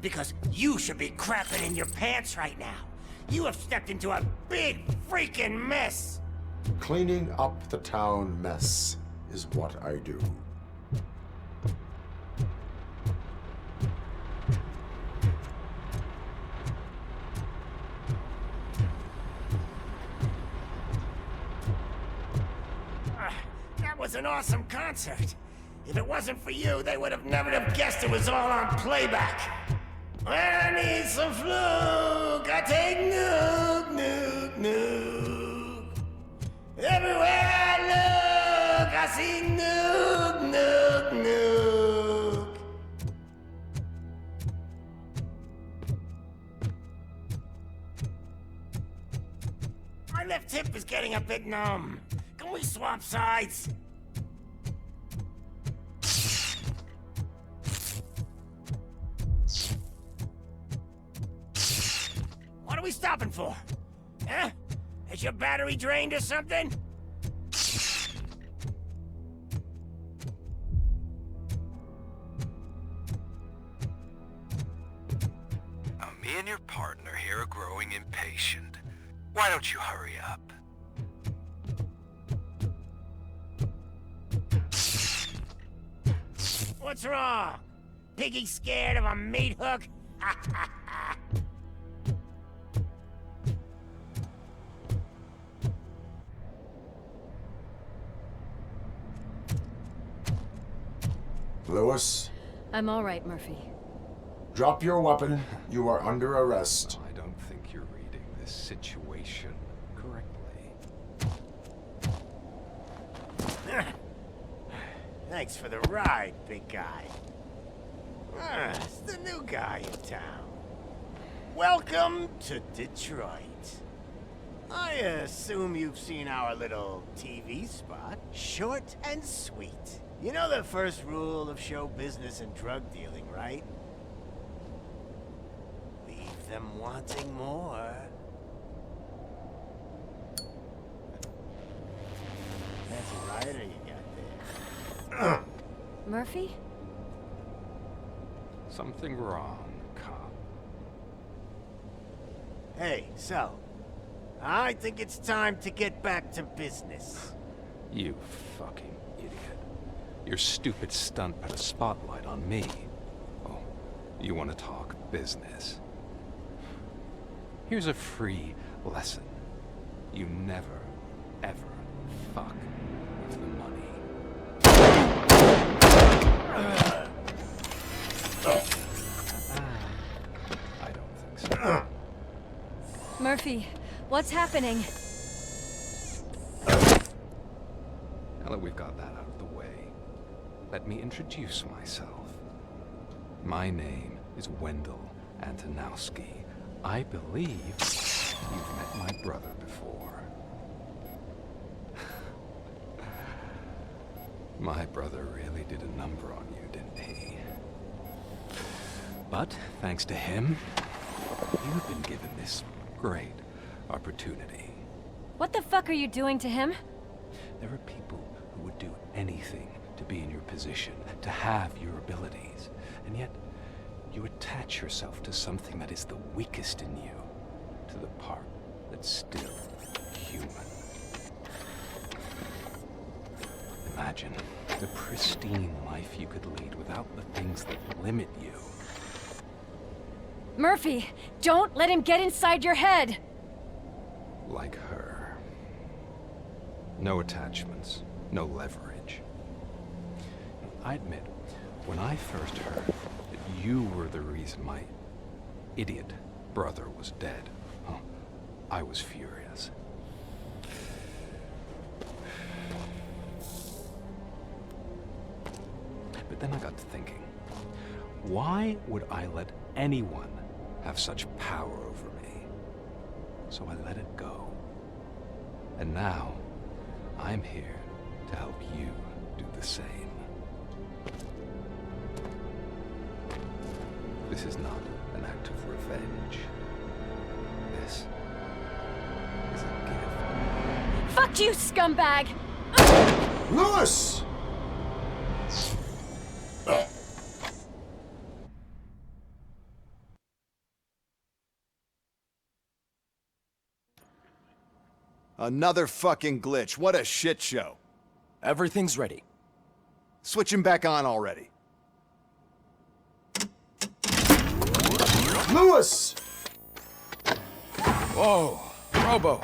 Because you should be crapping in your pants right now. You have stepped into a big freaking mess! Cleaning up the town mess is what I do. That was an awesome concert. If it wasn't for you, they would have never have guessed it was all on playback. When I need some fluke, I take nuke, nuke, nuke. Everywhere I look, I see nuke, nuke, nuke. My left hip is getting a bit numb. Can we swap sides? What are we stopping for? Huh? Is your battery drained or something? Now, me and your partner here are growing impatient. Why don't you hurry up? What's wrong? Piggy scared of a meat hook? Lewis, I'm all right, Murphy. drop your weapon. You are under arrest. I don't think you're reading this situation correctly. Thanks for the ride, big guy. It's the new guy in town. Welcome to Detroit. I assume you've seen our little TV spot. Short and sweet. You know the first rule of show business and drug dealing, right? Leave them wanting more. That's a rider you got there. Murphy? Something wrong, cop. Hey, so, I think it's time to get back to business. You fucking idiot. Your stupid stunt put a spotlight on me. Oh, you want to talk business? Here's a free lesson. You never, ever fuck with the money. I don't think so. Murphy, what's happening? Now that we've got that out of the way, let me introduce myself. My name is Wendell Antonowski. I believe you've met my brother before. My brother really did a number on you, didn't he? But, thanks to him, you've been given this great opportunity. What the fuck are you doing to him? There are people who would do anything to be in your position, to have your abilities, and yet you attach yourself to something that is the weakest in you, to the part that's still human. Imagine the pristine life you could lead without the things that limit you. Murphy, don't let him get inside your head! Like her. No attachments, no leverage. I admit, when I first heard that you were the reason my idiot brother was dead, I was furious. But then I got to thinking, why would I let anyone have such power over me? So I let it go. And now, I'm here to help you do the same. This is not an act of revenge. This is a gift. Fuck you, scumbag! Lewis! Another fucking glitch. What a shit show. Everything's ready. Switch him back on already. Lewis! Whoa, Robo.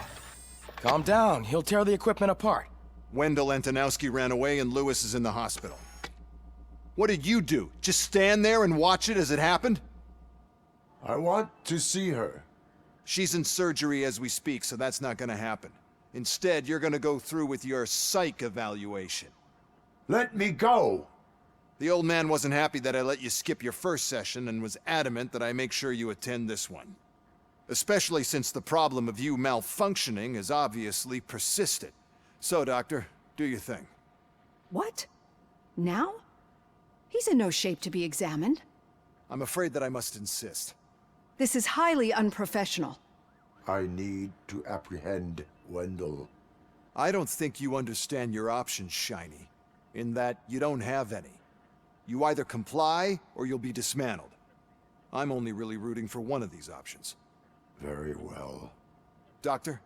Calm down. He'll tear the equipment apart. Wendell Antonowski ran away and Lewis is in the hospital. What did you do? Just stand there and watch it as it happened? I want to see her. She's in surgery as we speak, so that's not gonna happen. Instead, you're gonna go through with your psych evaluation. Let me go! The old man wasn't happy that I let you skip your first session and was adamant that I make sure you attend this one. Especially since the problem of you malfunctioning is obviously persistent. So, Doctor, do your thing. What? Now? He's in no shape to be examined. I'm afraid that I must insist. This is highly unprofessional. I need to apprehend Wendell. I don't think you understand your options, Shiny. In that you don't have any. You either comply, or you'll be dismantled. I'm only really rooting for one of these options. Very well. Doctor?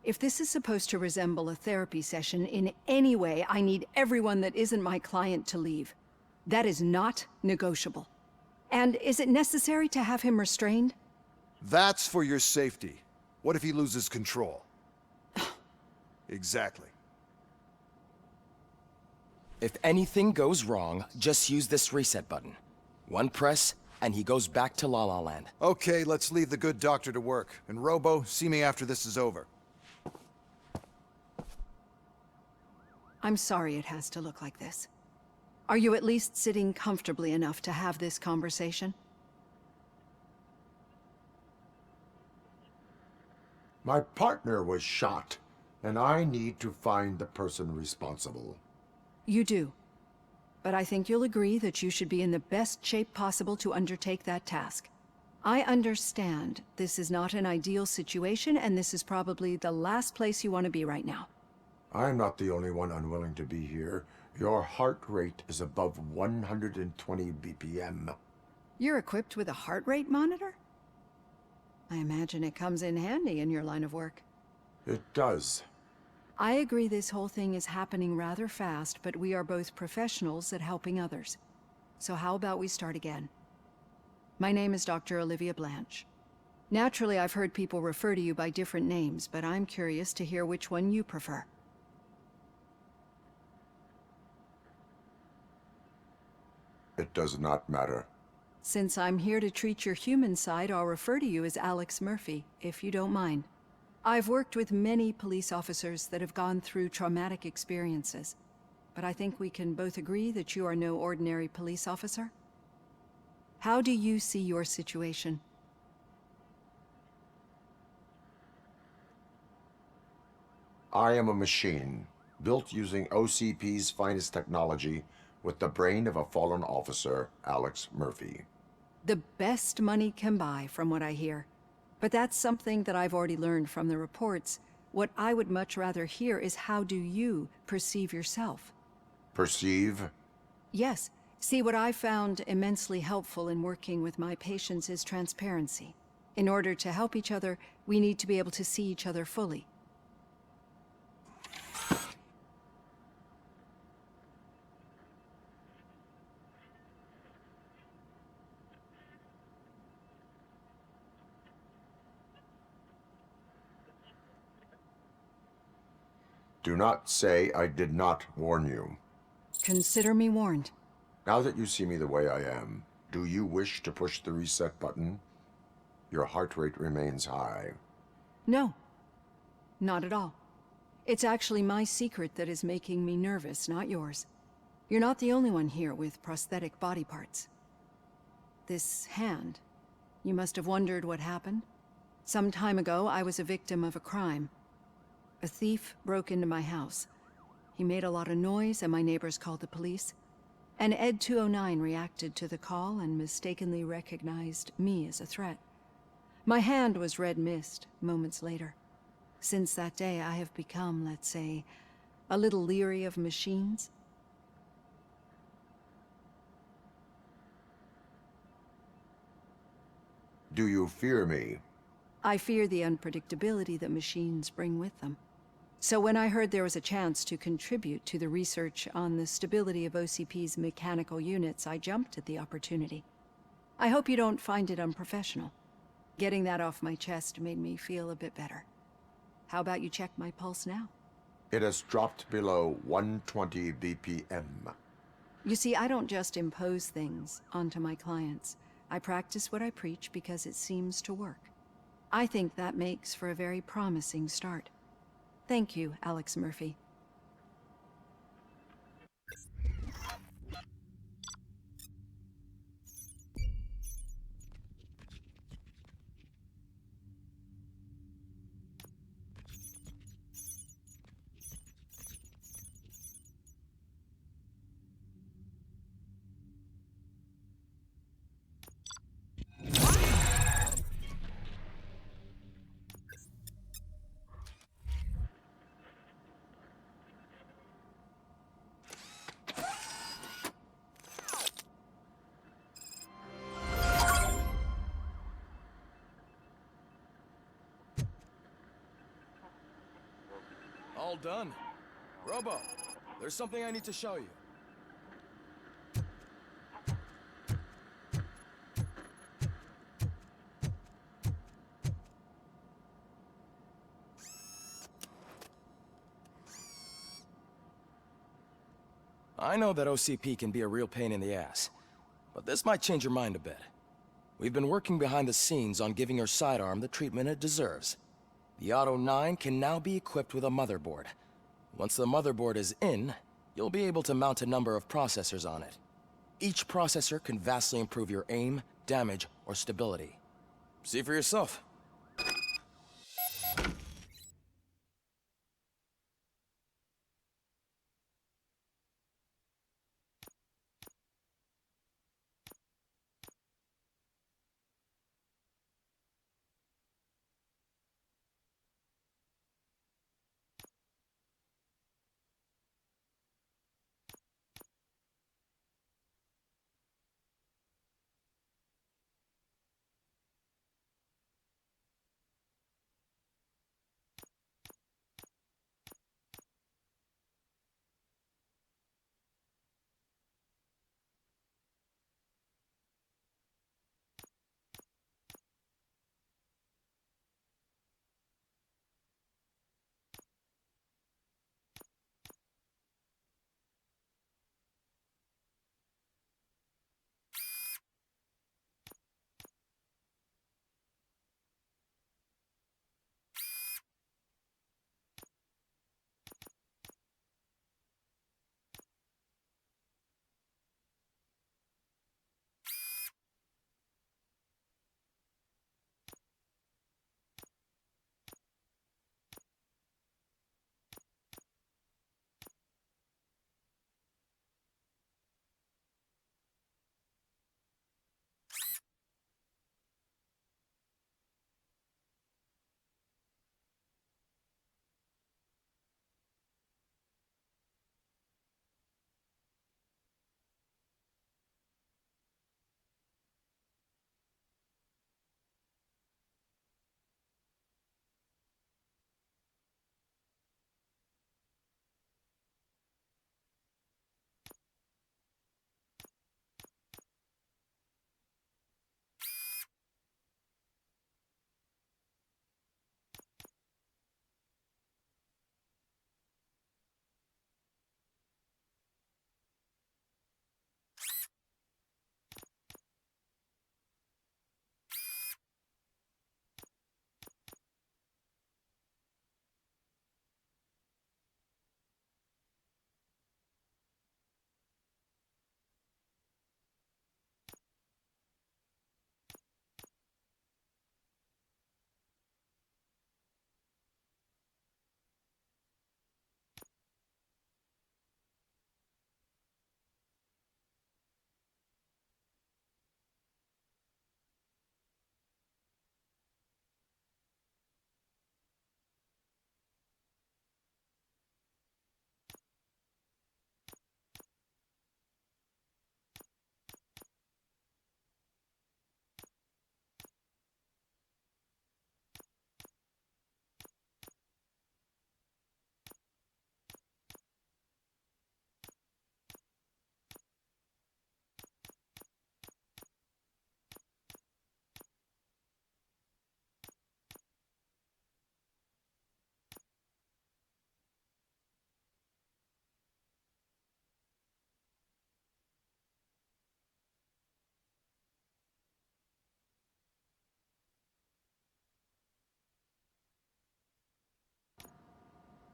If this is supposed to resemble a therapy session in any way, I need everyone that isn't my client to leave. That is not negotiable. And is it necessary to have him restrained? That's for your safety. What if he loses control? Exactly. If anything goes wrong, just use this reset button. One press, and he goes back to La La Land. Okay, let's leave the good doctor to work. And Robo, see me after this is over. I'm sorry it has to look like this. Are you at least sitting comfortably enough to have this conversation? My partner was shot, and I need to find the person responsible. You do. But I think you'll agree that you should be in the best shape possible to undertake that task. I understand this is not an ideal situation, and this is probably the last place you want to be right now. I'm not the only one unwilling to be here. Your heart rate is above 120 BPM. You're equipped with a heart rate monitor? I imagine it comes in handy in your line of work. It does. I agree this whole thing is happening rather fast, but we are both professionals at helping others. So how about we start again? My name is Dr. Olivia Blanche. Naturally, I've heard people refer to you by different names, but I'm curious to hear which one you prefer. It does not matter. Since I'm here to treat your human side, I'll refer to you as Alex Murphy, if you don't mind. I've worked with many police officers that have gone through traumatic experiences. but I think we can both agree that you are no ordinary police officer. How do you see your situation? I am a machine, built using OCP's finest technology with the brain of a fallen officer, Alex Murphy. The best money can buy, from what I hear. But that's something that I've already learned from the reports. What I would much rather hear is how do you perceive yourself? Perceive? Yes. See, what I found immensely helpful in working with my patients is transparency. In order to help each other, we need to be able to see each other fully. Do not say I did not warn you. Consider me warned. Now that you see me the way I am, do you wish to push the reset button? Your heart rate remains high. No. Not at all. It's actually my secret that is making me nervous, not yours. You're not the only one here with prosthetic body parts. This hand, you must have wondered what happened. Some time ago, I was a victim of a crime. A thief broke into my house. He made a lot of noise and my neighbors called the police. And Ed 209 reacted to the call and mistakenly recognized me as a threat. My hand was red mist moments later. Since that day, I have become, let's say, a little leery of machines. Do you fear me? I fear the unpredictability that machines bring with them. So when I heard there was a chance to contribute to the research on the stability of OCP's mechanical units, I jumped at the opportunity. I hope you don't find it unprofessional. Getting that off my chest made me feel a bit better. How about you check my pulse now? It has dropped below 120 BPM. You see, I don't just impose things onto my clients. I practice what I preach because it seems to work. I think that makes for a very promising start. Thank you, Alex Murphy. All done. Robo, there's something I need to show you. I know that OCP can be a real pain in the ass, but this might change your mind a bit. We've been working behind the scenes on giving your sidearm the treatment it deserves. The Auto 9 can now be equipped with a motherboard. Once the motherboard is in, you'll be able to mount a number of processors on it. Each processor can vastly improve your aim, damage, or stability. See for yourself.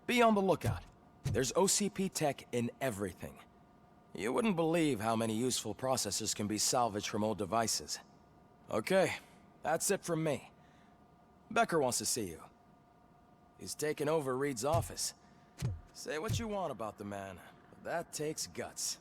Be on the lookout. There's OCP tech in everything. You wouldn't believe how many useful processors can be salvaged from old devices. Okay, that's it from me. Becker wants to see you. He's taken over Reed's office. Say what you want about the man, but that takes guts.